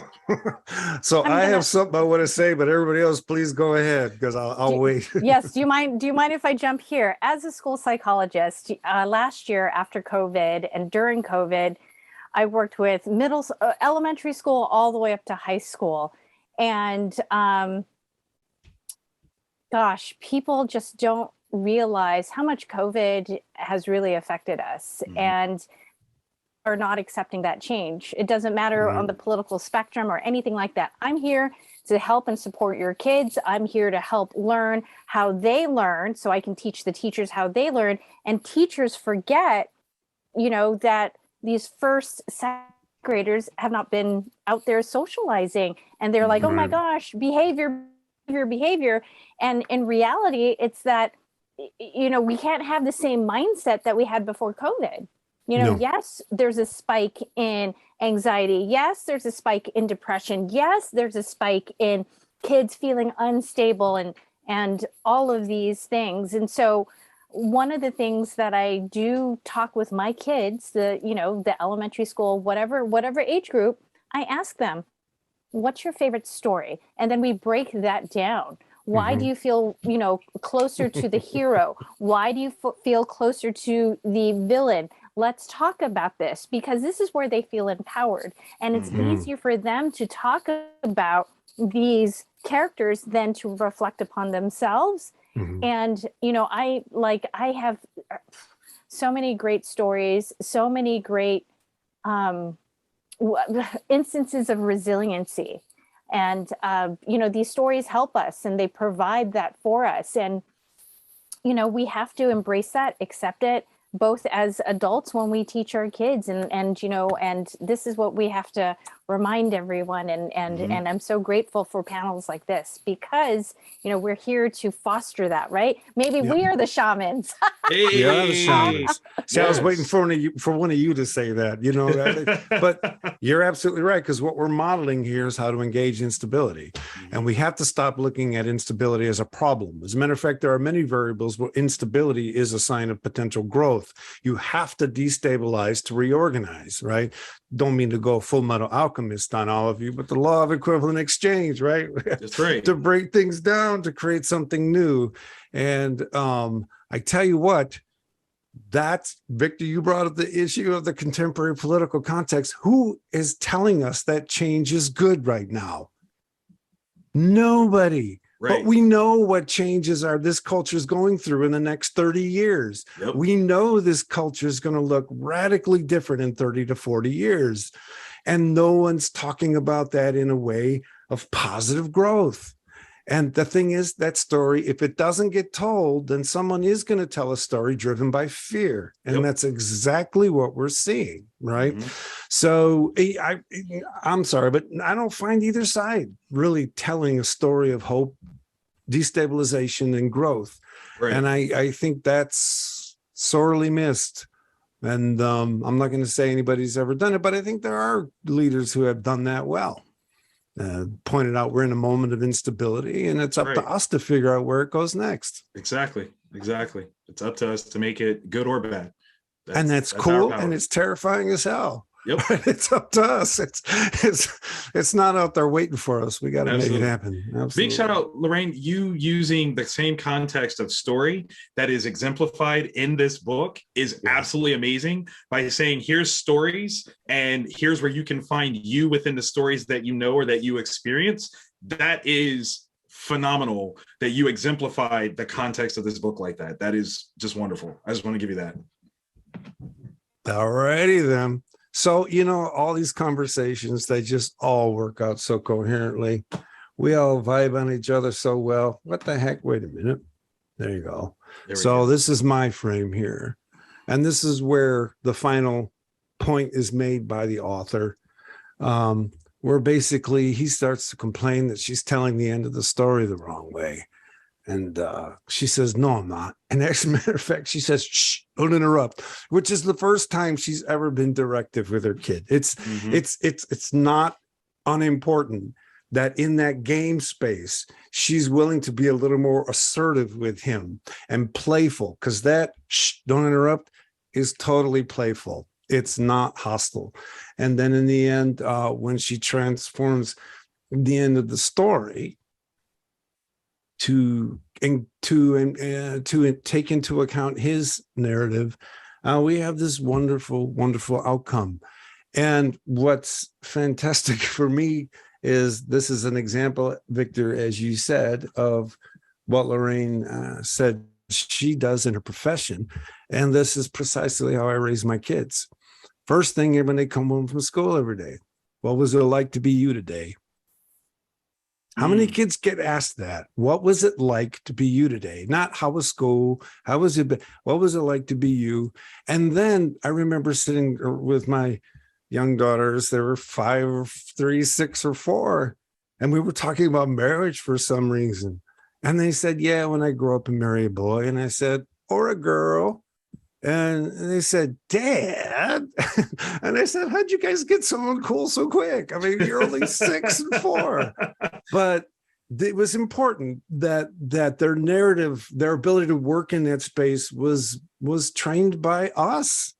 So I have something I want to say, but everybody else, please go ahead, because I'll wait.
Yes. Do you mind if I jump here? As a school psychologist, last year after COVID and during COVID, I worked with elementary school all the way up to high school. And gosh, people just don't realize how much COVID has really affected us and are not accepting that change. It doesn't matter on the political spectrum or anything like that. I'm here to help and support your kids. I'm here to help learn how they learn so I can teach the teachers how they learn. And teachers forget, that these first, second graders have not been out there socializing, and they're like, oh my gosh, behavior. And in reality, it's that, we can't have the same mindset that we had before COVID. Yes, there's a spike in anxiety. Yes, there's a spike in depression. Yes, there's a spike in kids feeling unstable and all of these things. And so one of the things that I do talk with my kids, the elementary school, whatever age group, I ask them, what's your favorite story? And then we break that down. Why do you feel, closer to the hero? Why do you feel closer to the villain? Let's talk about this, because this is where they feel empowered. And it's easier for them to talk about these characters than to reflect upon themselves. And, I have so many great stories, so many great instances of resiliency. And, these stories help us and they provide that for us. And, we have to embrace that, accept it, both as adults when we teach our kids and this is what we have to remind everyone. And I'm so grateful for panels like this, because, we're here to foster that, right? Maybe we are the shamans.
We are the shamans. See, I was waiting for one of you to say that, but you're absolutely right, because what we're modeling here is how to engage instability. And we have to stop looking at instability as a problem. As a matter of fact, there are many variables where instability is a sign of potential growth. You have to destabilize to reorganize, right? Don't mean to go full metal alchemist on all of you, but the law of equivalent exchange, right?
That's right.
To break things down, to create something new. And I tell you what, that's, Victor, you brought up the issue of the contemporary political context. Who is telling us that change is good right now? Nobody. Right. But we know what changes this culture is going through in the next 30 years. Yep. We know this culture is going to look radically different in 30 to 40 years. And no one's talking about that in a way of positive growth. And the thing is, that story, if it doesn't get told, then someone is going to tell a story driven by fear. And that's exactly what we're seeing, right? So I'm sorry, but I don't find either side really telling a story of hope, destabilization, and growth. Right. And I think that's sorely missed. And I'm not going to say anybody's ever done it, but I think there are leaders who have done that well. pointed out we're in a moment of instability, and it's up to us to figure out where it goes next.
Exactly. It's up to us to make it good or bad.
That's cool, and it's terrifying as hell.
Yep.
It's up to us. It's not out there waiting for us. We got to make it happen. Absolutely.
Big shout out, Lorraine, you using the same context of story that is exemplified in this book is absolutely amazing, by saying here's stories and here's where you can find you within the stories that you know or that you experience. That is phenomenal that you exemplified the context of this book like that. That is just wonderful. I just want to give you that.
All righty then. So, all these conversations, they just all work out so coherently. We all vibe on each other so well. What the heck? Wait a minute. There you go. So this is my frame here. And this is where the final point is made by the author, where basically he starts to complain that she's telling the end of the story the wrong way. And she says, no, I'm not. And as a matter of fact, she says, shh, don't interrupt, which is the first time she's ever been directive with her kid. It's not unimportant that in that game space, she's willing to be a little more assertive with him and playful, because that shh, don't interrupt is totally playful. It's not hostile. And then in the end, when she transforms the end of the story to take into account his narrative, we have this wonderful outcome. And what's fantastic for me is this is an example, Victor, as you said, of what Lorraine said she does in her profession. And this is precisely how I raise my kids. First thing when they come home from school every day, what was it like to be you today? How many kids get asked that? What was it like to be you today? Not how was school? How was it? What was it like to be you? And then I remember sitting with my young daughters. They were 5 or 3, 6 or 4. And we were talking about marriage for some reason. And they said, yeah, when I grow up and marry a boy. And I said, or a girl. And they said, Dad. And I said, how'd you guys get someone cool so quick? I mean, you're only 6 and 4. But it was important that their narrative, their ability to work in that space was trained by us,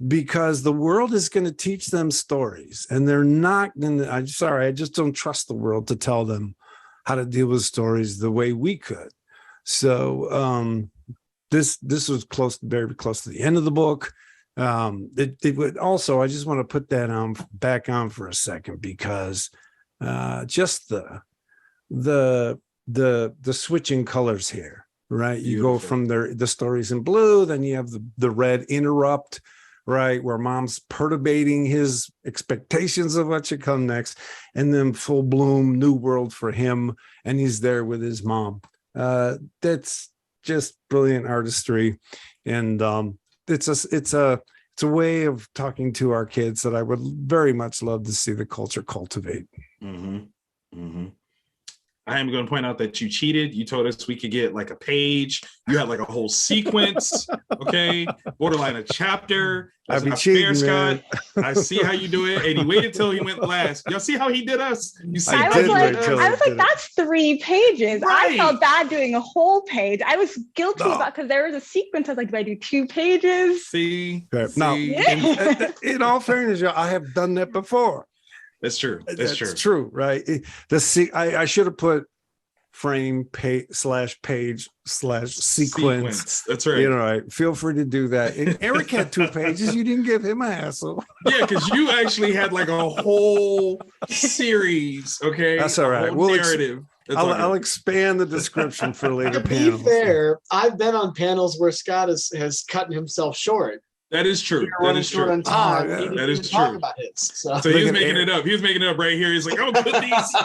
because the world is going to teach them stories, and they're not going to, I'm sorry, I just don't trust the world to tell them how to deal with stories the way we could. So, this was very close to the end of the book. It would also, I just want to put that back on for a second, because just the switching colors here, right? You go from the stories in blue, then you have the red interrupt, right, where mom's perturbating his expectations of what should come next, and then full bloom new world for him, and he's there with his mom. That's just brilliant artistry, and it's a way of talking to our kids that I would very much love to see the culture cultivate.
I am going to point out that you cheated. You told us we could get like a page. You had like a whole sequence, okay? Borderline a chapter.
I'd be cheating, man.
I see how you do it. And he waited till he went last. Y'all see how he did us? You see,
I was like, that's 3 pages. Right. I felt bad doing a whole page. I was guilty about, because there was a sequence. I was like, do I do 2 pages?
See?
Now, in all fairness, I have done that before.
That's true. That's
true, right? I should have put frame /page/sequence.
That's right.
Right. Feel free to do that. And Eric had 2 pages. You didn't give him a hassle.
Yeah, because you actually had like a whole series. Okay,
that's all right.
Narrative.
I'll expand the description for later
panels. To be fair, I've been on panels where Scott has cut himself short.
That is true. That is true. That is true.
About his, so
he was making it up. He was making it up right here. He's like, I'm gonna put these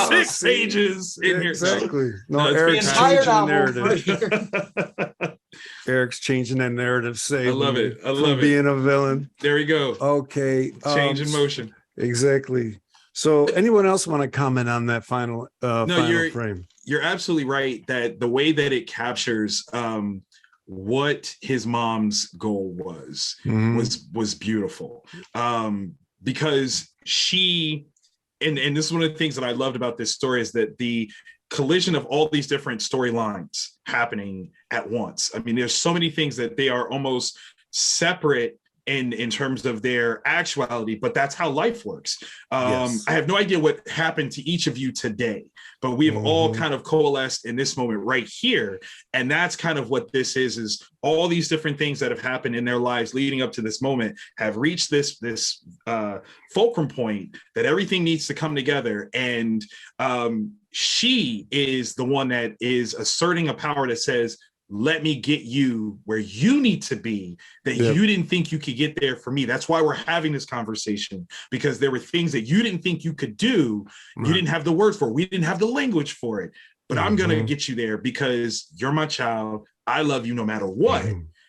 6 pages in here.
Exactly. No, Eric's changing the narrative. Eric's changing that narrative. I
love it. I love it.
Being a villain.
There we go.
Okay.
Change in motion.
Exactly. So, anyone else want to comment on that final frame?
You're absolutely right that the way that it captures what his mom's goal was beautiful, because she and this is one of the things that I loved about this story, is that the collision of all these different storylines happening at once. I mean, there's so many things that they are almost separate in terms of their actuality, but that's how life works.
Yes.
I have no idea what happened to each of you today, but we've all kind of coalesced in this moment right here. And that's kind of what this is all these different things that have happened in their lives leading up to this moment have reached this fulcrum point that everything needs to come together. And she is the one that is asserting a power that says, let me get you where you need to be, that you didn't think you could get there for me. That's why we're having this conversation, because there were things that you didn't think you could do. You didn't have the words for it. We didn't have the language for it, but I'm going to get you there because you're my child. I love you no matter what.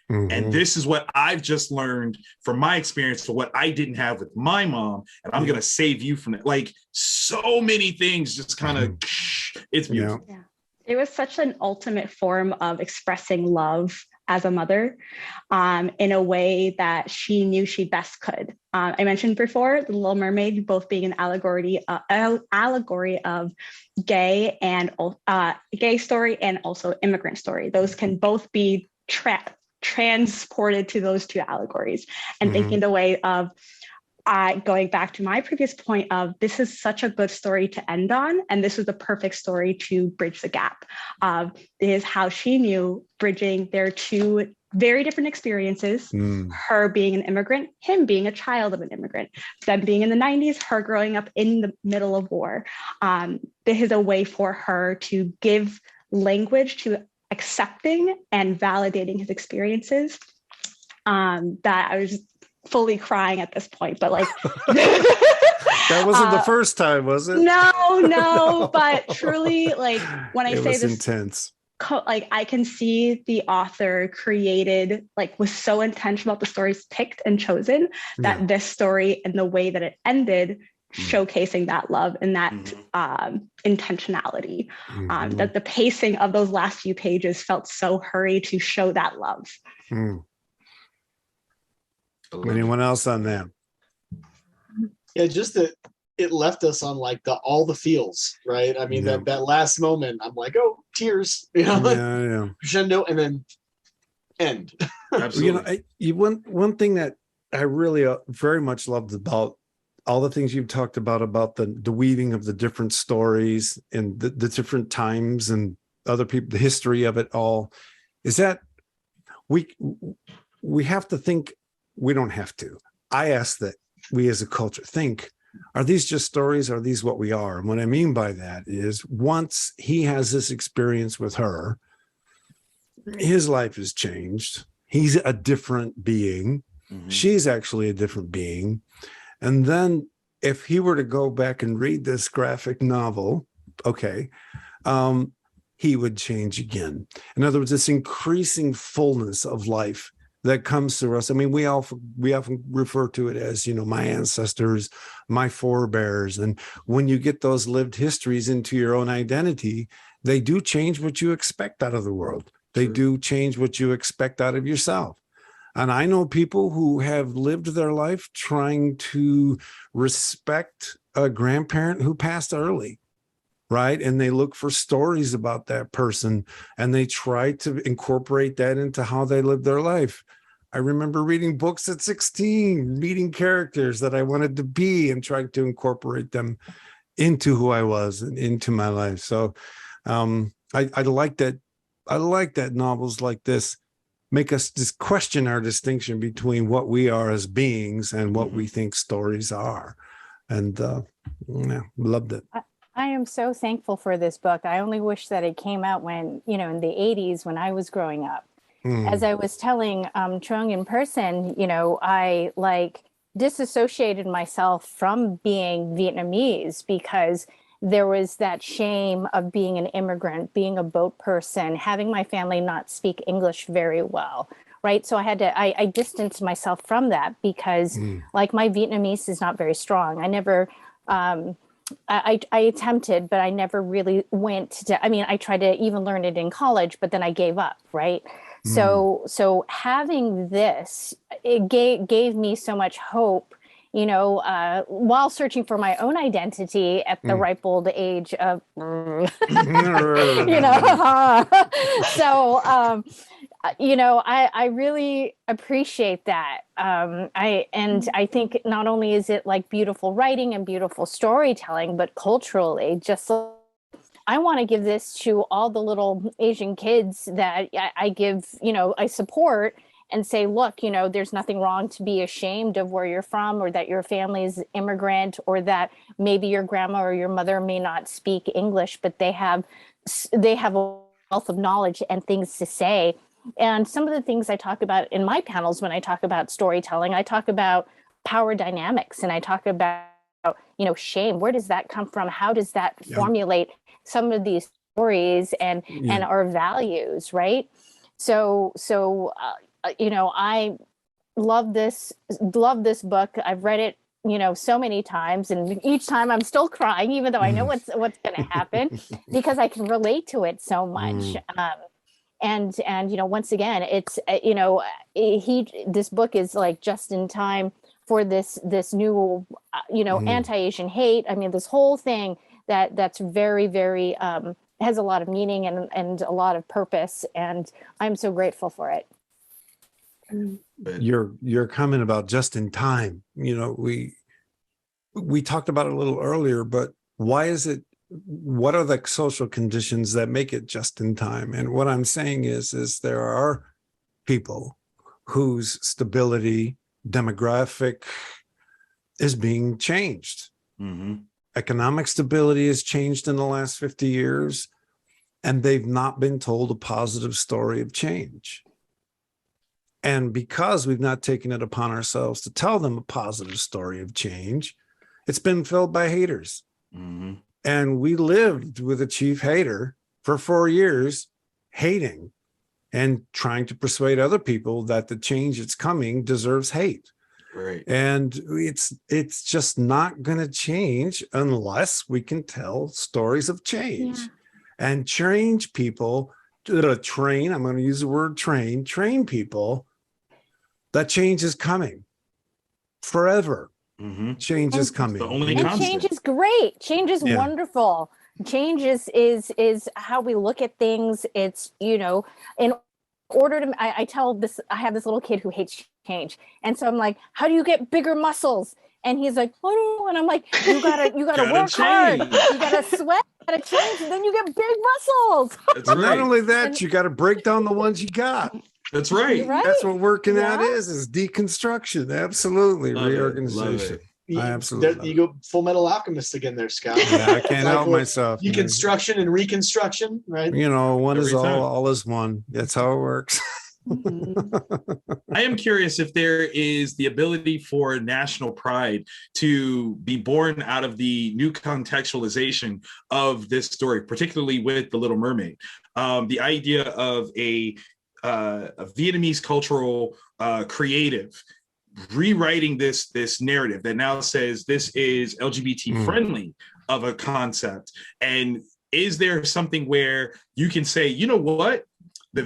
And this is what I've just learned from my experience for what I didn't have with my mom. And I'm going to save you from it. Like, so many things just kind of, it's beautiful.
Yeah. It was such an ultimate form of expressing love as a mother in a way that she knew she best could. I mentioned before, The Little Mermaid both being an allegory of gay story and also immigrant story. Those can both be transported to those two allegories. And thinking the way of going back to my previous point of, this is such a good story to end on, and this was the perfect story to bridge the gap. Is how she knew bridging their two very different experiences, her being an immigrant, him being a child of an immigrant, them being in the 90s, her growing up in the middle of war. This is a way for her to give language to accepting and validating his experiences. That I was fully crying at this point, but like
that wasn't the first time, was it?
No, but truly, like, when I say this,
intense.
Like, I can see the author created, like, was so intentional about the stories picked and chosen, that this story and the way that it ended, showcasing that love and that intentionality, that the pacing of those last few pages felt so hurried to show that love.
Anyone else on that?
Yeah, just that it left us on like all the feels, right? I mean, that last moment, I'm like, oh, tears, crescendo, and then end.
Absolutely.
One thing that I really very much loved about all the things you've talked about the weaving of the different stories and the different times and other people, the history of it all, is that we have to think. We don't have to. I ask that we as a culture think, are these just stories? Are these what we are? And what I mean by that is, once he has this experience with her, his life has changed. He's a different being. She's actually a different being. And then if he were to go back and read this graphic novel, he would change again. In other words, this increasing fullness of life that comes through us. I mean, we often refer to it as, my ancestors, my forebears. And when you get those lived histories into your own identity, they do change what you expect out of the world. They do change what you expect out of yourself. And I know people who have lived their life trying to respect a grandparent who passed early, right? And they look for stories about that person and they try to incorporate that into how they live their life. I remember reading books at 16, meeting characters that I wanted to be and trying to incorporate them into who I was and into my life. So I like that. I like that novels like this make us just question our distinction between what we are as beings and what we think stories are. And loved it.
I am so thankful for this book. I only wish that it came out when, in the 80s when I was growing up. As I was telling Trung in person, I disassociated myself from being Vietnamese because there was that shame of being an immigrant, being a boat person, having my family not speak English very well. Right. So I distanced myself from that because my Vietnamese is not very strong. I never I attempted, but I never really went to, I tried to even learn it in college, but then I gave up. Right. So having this, it gave me so much hope while searching for my own identity at the ripe old age of, I really appreciate that. I think not only is it like beautiful writing and beautiful storytelling, but culturally, just I want to give this to all the little Asian kids that I support and say, look, there's nothing wrong to be ashamed of where you're from, or that your family is immigrant, or that maybe your grandma or your mother may not speak English, but they have a wealth of knowledge and things to say. And some of the things I talk about in my panels when I talk about storytelling, I talk about power dynamics, and I talk about, shame. Where does that come from? How does that formulate some of these stories and our values, right? So I love this book. I've read it, so many times, and each time I'm still crying, even though I know what's going to happen, because I can relate to it so much. And once again, it's this book is like just in time for this new anti-Asian hate. I mean, this whole thing that's very, very has a lot of meaning and a lot of purpose, and I'm so grateful for it.
Your comment about just in time, we talked about it a little earlier, but why is it? What are the social conditions that make it just in time? And what I'm saying is there are people whose stability, demographic is being changed. Economic stability has changed in the last 50 years, and they've not been told a positive story of change. And because we've not taken it upon ourselves to tell them a positive story of change, it's been filled by haters. And we lived with a chief hater for 4 years, hating and trying to persuade other people that the change that's coming deserves hate.
Right.
And it's just not going to change unless we can tell stories of change and change people to train. I'm going to use the word train people that change is coming forever. Change is coming.
The only
and
constant.
Change is great. Change is wonderful. Change is how we look at things. It's, in order to, I have this little kid who hates change. And so I'm like, how do you get bigger muscles? And he's like, I don't know. And I'm like, you gotta work hard. You gotta sweat, you gotta change, and then you get big muscles.
That's right.
Not only that, you got to break down the ones you got.
That's right.
That's what working out is deconstruction. Absolutely. Reorganization. Absolutely.
You go Full Metal Alchemist again there, Scott.
I can't help myself.
Deconstruction and reconstruction, right?
One is all is one. That's how it works.
I am curious if there is the ability for national pride to be born out of the new contextualization of this story, particularly with The Little Mermaid. The idea of a Vietnamese cultural creative rewriting this narrative that now says this is LGBT friendly of a concept. And is there something where you can say, you know what? The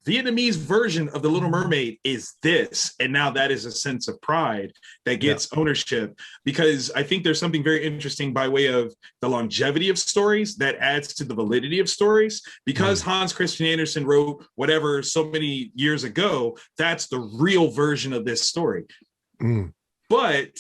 Vietnamese version of The Little Mermaid is this. And now that is a sense of pride that gets ownership, because I think there's something very interesting by way of the longevity of stories that adds to the validity of stories. Because Hans Christian Andersen wrote whatever so many years ago, that's the real version of this story. But,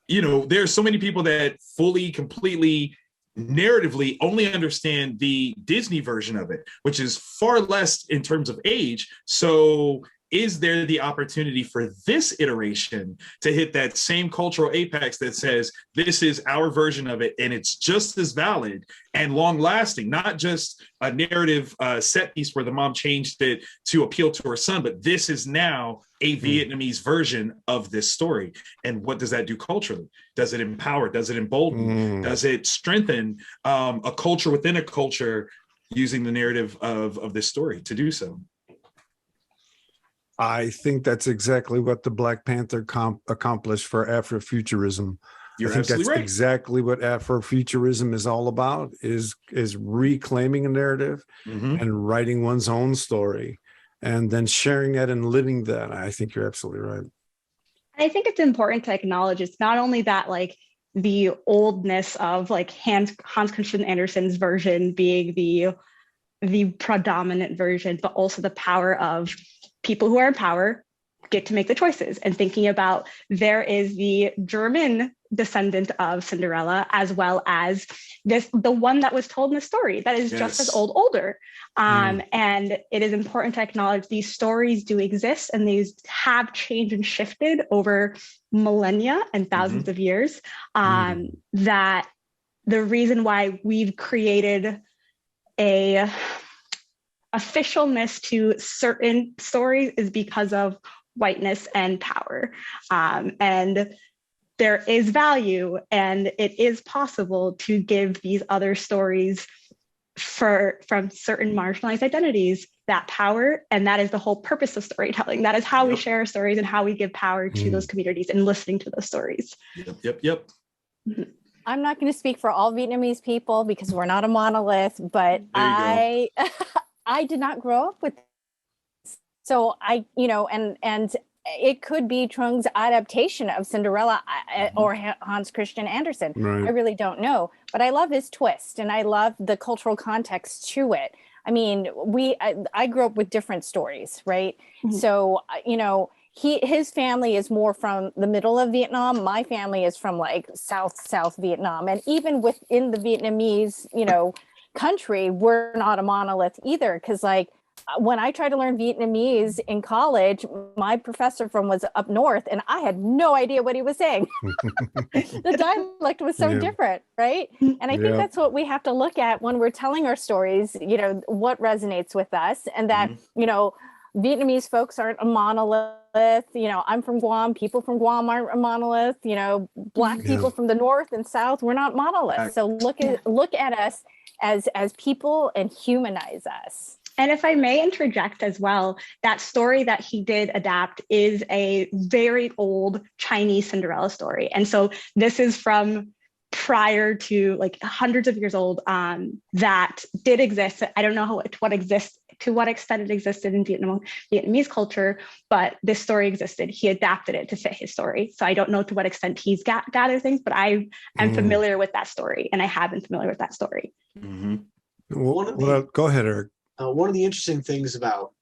there's so many people that fully, completely, narratively only understand the Disney version of it, which is far less in terms of age. So is there the opportunity for this iteration to hit that same cultural apex that says this is our version of it, and it's just as valid and long lasting, not just a narrative set piece where the mom changed it to appeal to her son, but this is now a Vietnamese version of this story. And what does that do culturally? Does it empower? Does it embolden? Does it strengthen a culture within a culture using the narrative of this story to do so?
I think that's exactly what the Black Panther accomplished for Afrofuturism.
You're
I think
absolutely
that's
right.
exactly what Afrofuturism is all about, is reclaiming a narrative and writing one's own story and then sharing that and living that. I think you're absolutely right.
I think it's important to acknowledge it's not only that like the oldness of like Hans Christian Andersen's version being the predominant version, but also the power of people who are in power get to make the choices, and thinking about there is the German descendant of Cinderella as well as the one that was told in the story that is just as older. And it is important to acknowledge these stories do exist, and these have changed and shifted over millennia and thousands of years. That the reason why we've created a officialness to certain stories is because of whiteness and power. And there is value, and it is possible to give these other stories from certain marginalized identities that power. And that is the whole purpose of storytelling. That is how we share our stories and how we give power to those communities and listening to those stories.
Yep.
I'm not going to speak for all Vietnamese people because we're not a monolith, but I did not grow up with this. So and it could be Trung's adaptation of Cinderella or Hans Christian Andersen.
Right.
I really don't know, but I love his twist and I love the cultural context to it. I mean, I grew up with different stories, right? So, his family is more from the middle of Vietnam. My family is from like South Vietnam. And even within the Vietnamese, country, we're not a monolith either. Because like when I tried to learn Vietnamese in college, my professor was up north and I had no idea what he was saying. The dialect was so different, right? And I think that's what we have to look at when we're telling our stories, what resonates with us, and that, Vietnamese folks aren't a monolith. I'm from Guam. People from Guam aren't a monolith. Black people from the north and south, we're not monoliths. So look at us as people and humanize us.
And if I may interject as well, that story that he did adapt is a very old Chinese Cinderella story. And so this is from prior to like hundreds of years old, that did exist. I don't know to what extent it existed in Vietnamese culture, but this story existed. He adapted it to fit his story. So I don't know to what extent he's gathered things, but I am familiar with that story, and I have been familiar with that story.
Well, go ahead, Eric.
One of the interesting things about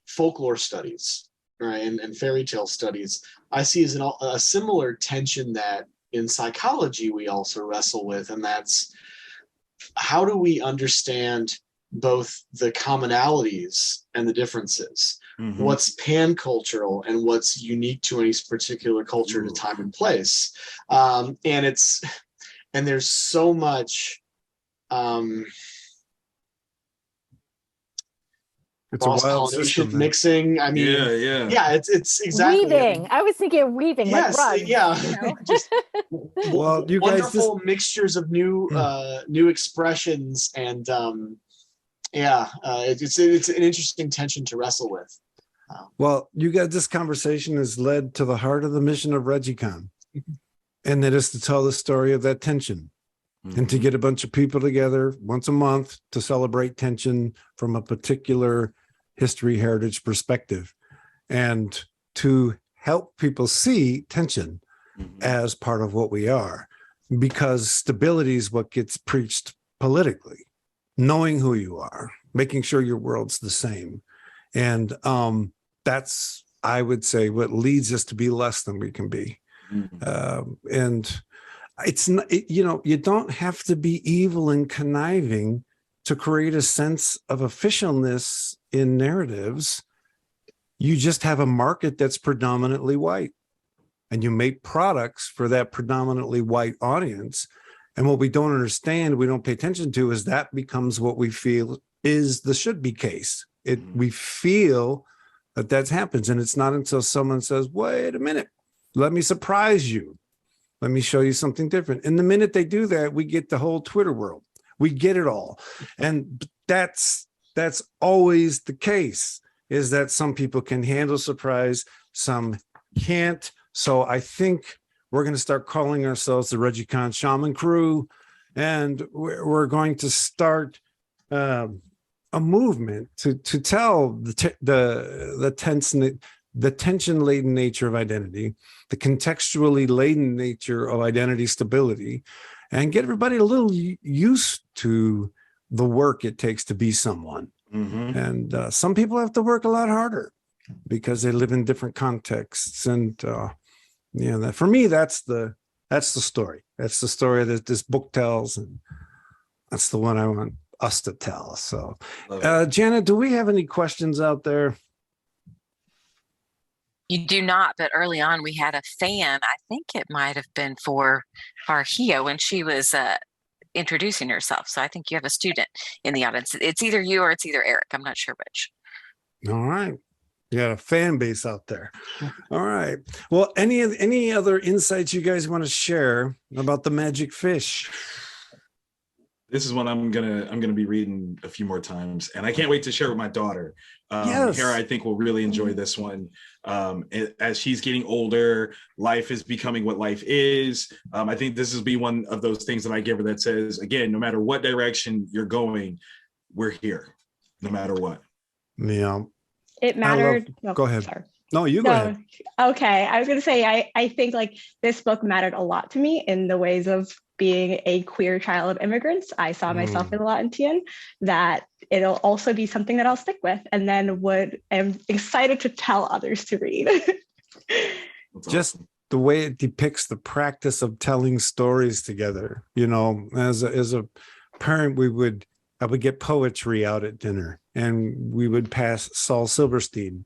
folklore studies, right, and fairy tale studies, I see as a similar tension that in psychology we also wrestle with, and that's how do we understand both the commonalities and the differences? What's pan-cultural and what's unique to any particular culture at a time and place? And there's so much
it's a wild system,
mixing. I mean, it's exactly
weaving. I was thinking weaving,
yes,
like rugs.
Just
well, you guys
wonderful mixtures of new expressions, and it's an interesting tension to wrestle with.
Well, you guys, this conversation has led to the heart of the mission of ReggieCon, and that is to tell the story of that tension. And to get a bunch of people together once a month to celebrate tension from a particular history heritage perspective, and to help people see tension as part of what we are, because stability is what gets preached politically, knowing who you are, making sure your world's the same. And that's, I would say, what leads us to be less than we can be. And it's not, you don't have to be evil and conniving to create a sense of officialness in narratives. You just have a market that's predominantly white, and you make products for that predominantly white audience. And what we don't understand, we don't pay attention to, is that becomes what we feel is the should be case. We feel that happens. And it's not until someone says, wait a minute, let me surprise you. Let me show you something different. And the minute they do that, we get the whole Twitter world. We get it all. And that's always the case, is that some people can handle surprise, some can't. So I think we're going to start calling ourselves the ReggieCon Shaman Crew, and we're going to start a movement to tell the tense the tension-laden nature of identity, the contextually laden nature of identity stability, and get everybody a little used to the work it takes to be someone. And some people have to work a lot harder because they live in different contexts. And for me, that's the story. That's the story that this book tells, and that's the one I want us to tell. So, Janet, do we have any questions out there?
You do not, but early on we had a fan. I think it might have been for Farhia when she was introducing herself. So I think you have a student in the audience. It's either you or it's either Eric. I'm not sure which.
All right. You got a fan base out there. All right. Well, any other insights you guys want to share about the magic fish?
This is one I'm gonna be reading a few more times, and I can't wait to share with my daughter.
Yes.
Hera, I think, will really enjoy this one. As she's getting older, life is becoming what life is. I think this will be one of those things that I give her that says, again, no matter what direction you're going, we're here, no matter what.
Yeah.
It mattered.
Go ahead.
Sorry.
No, you go ahead.
Okay. I was going to say, I think like this book mattered a lot to me in the ways of being a queer child of immigrants. I saw myself in a lot in Tien, that it'll also be something that I'll stick with, and then am excited to tell others to read.
Just the way it depicts the practice of telling stories together. As a parent, I would get poetry out at dinner, and we would pass Saul Silverstein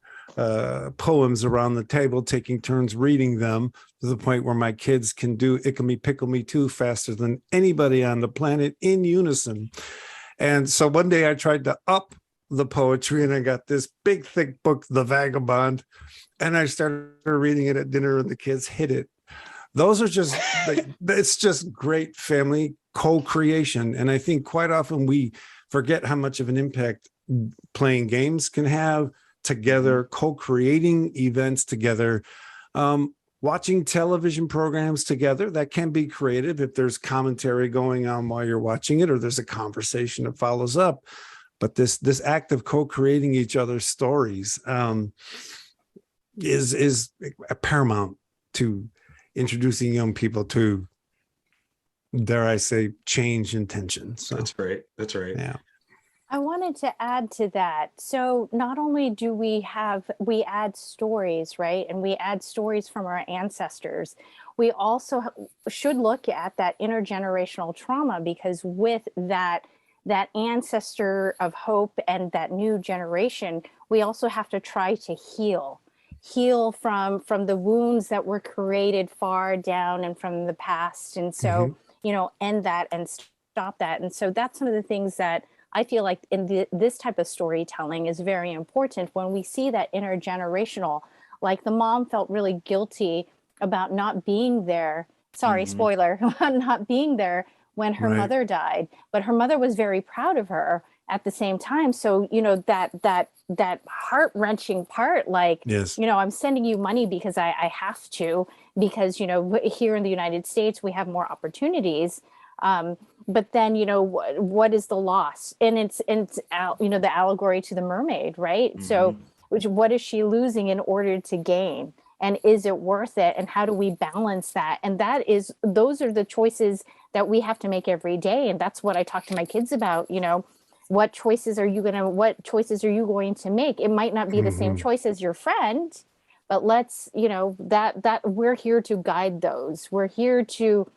poems around the table, taking turns reading them, to the point where my kids can do Ickle Me Pickle Me Too faster than anybody on the planet in unison. And so one day I tried to up the poetry, and I got this big, thick book, The Vagabond, and I started reading it at dinner, and the kids hit it. Those are just, it's just great family co-creation. And I think quite often we forget how much of an impact playing games can have together, co-creating events together, watching television programs together. That can be creative if there's commentary going on while you're watching it, or there's a conversation that follows up. But this act of co-creating each other's stories is paramount to introducing young people to, dare I say, change intention. So
That's right.
Yeah.
I wanted to add to that. So not only do we add stories, right? And we add stories from our ancestors. We also should look at that intergenerational trauma, because with that ancestor of hope and that new generation, we also have to try to heal from the wounds that were created far down and from the past. And so, end that and stop that. And so that's one of the things that I feel like in this type of storytelling is very important. When we see that intergenerational, like the mom felt really guilty about not being there. Sorry, spoiler, not being there when her mother died, but her mother was very proud of her at the same time. So, that heart-wrenching part, like,
yes.
I'm sending you money because I have to, because, here in the United States, we have more opportunities. But then, what is the loss? And it's the allegory to the mermaid, right? So what is she losing in order to gain? And is it worth it? And how do we balance that? And those are the choices that we have to make every day. And that's what I talk to my kids about, what choices are you going to make? It might not be the same choice as your friend, but let's, that we're here to guide those. We're here to,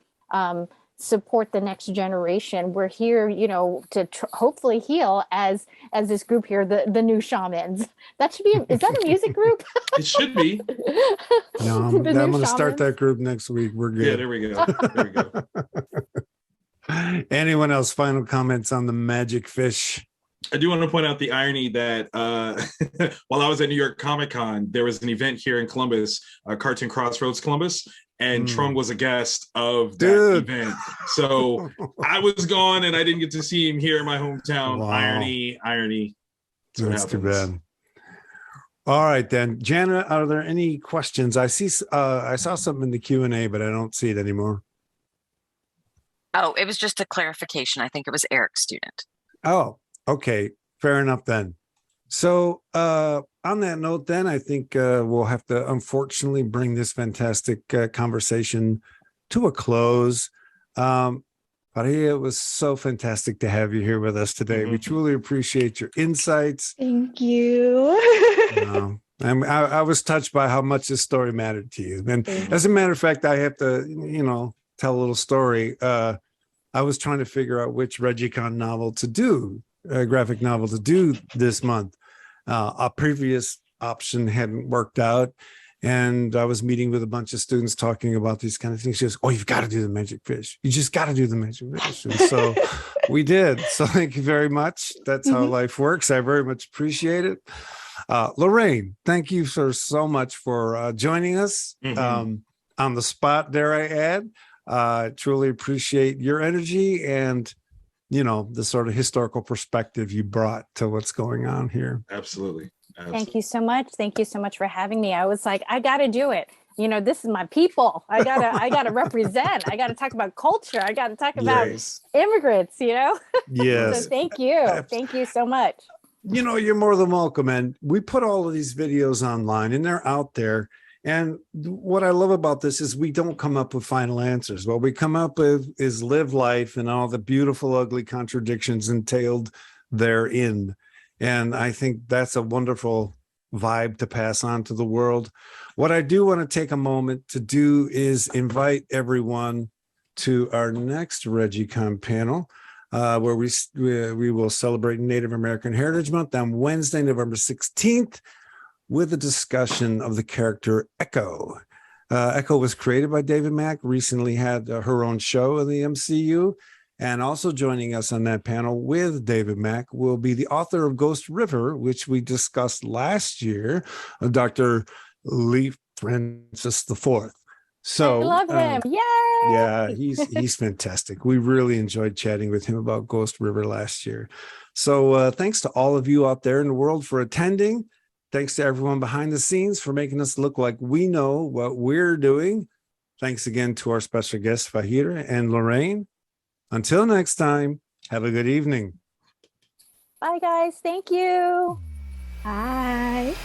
support the next generation. We're here, to hopefully heal as this group here, the new shamans. That should be, is that a music group?
It should be.
No, I'm going to start that group next week. We're good.
Yeah, there we go.
Anyone else? Final comments on the magic fish?
I do want to point out the irony that while I was at New York Comic Con, there was an event here in Columbus, Cartoon Crossroads Columbus, and Trung was a guest of that event. So I was gone and I didn't get to see him here in my hometown. Wow. Irony.
That's too bad. All right, then. Jana, are there any questions? I saw something in the Q&A, but I don't see it anymore.
Oh, it was just a clarification. I think it was Eric's student.
Oh, okay. Fair enough then. So on that note, then I think we'll have to unfortunately bring this fantastic conversation to a close. Farhia, it was so fantastic to have you here with us today. We truly appreciate your insights.
Thank you.
I was touched by how much this story mattered to you. And as a matter of fact, I have to, tell a little story. I was trying to figure out which ReggieCon novel to do, graphic novel to do this month. A previous option hadn't worked out. And I was meeting with a bunch of students talking about these kind of things. She goes, "Oh, you've got to do the magic fish. You just got to do the magic fish." And so we did. So thank you very much. That's how life works. I very much appreciate it. Lorraine, thank you so much for joining us on the spot, dare I add. Truly appreciate your energy and, the sort of historical perspective you brought to what's going on here.
Absolutely.
Thank you so much. Thank you so much for having me. I was like, I got to do it. This is my people. I gotta represent. I gotta talk about culture. I gotta talk about immigrants,
Yes.
So thank you. Thank you so much.
You're more than welcome. And we put all of these videos online and they're out there. And what I love about this is we don't come up with final answers. What we come up with is live life and all the beautiful, ugly contradictions entailed therein. And I think that's a wonderful vibe to pass on to the world. What I do want to take a moment to do is invite everyone to our next ReggieCon panel, where we will celebrate Native American Heritage Month on Wednesday, November 16th, with a discussion of the character Echo. Echo was created by David Mack, recently had her own show in the MCU. And also joining us on that panel with David Mack will be the author of Ghost River, which we discussed last year, Dr. Lee Francis IV. So
I love him. Yay!
Yeah, he's fantastic. We really enjoyed chatting with him about Ghost River last year. So thanks to all of you out there in the world for attending. Thanks to everyone behind the scenes for making us look like we know what we're doing. Thanks again to our special guests, Farhia and Lorraine. Until next time, have a good evening.
Bye, guys. Thank you.
Bye.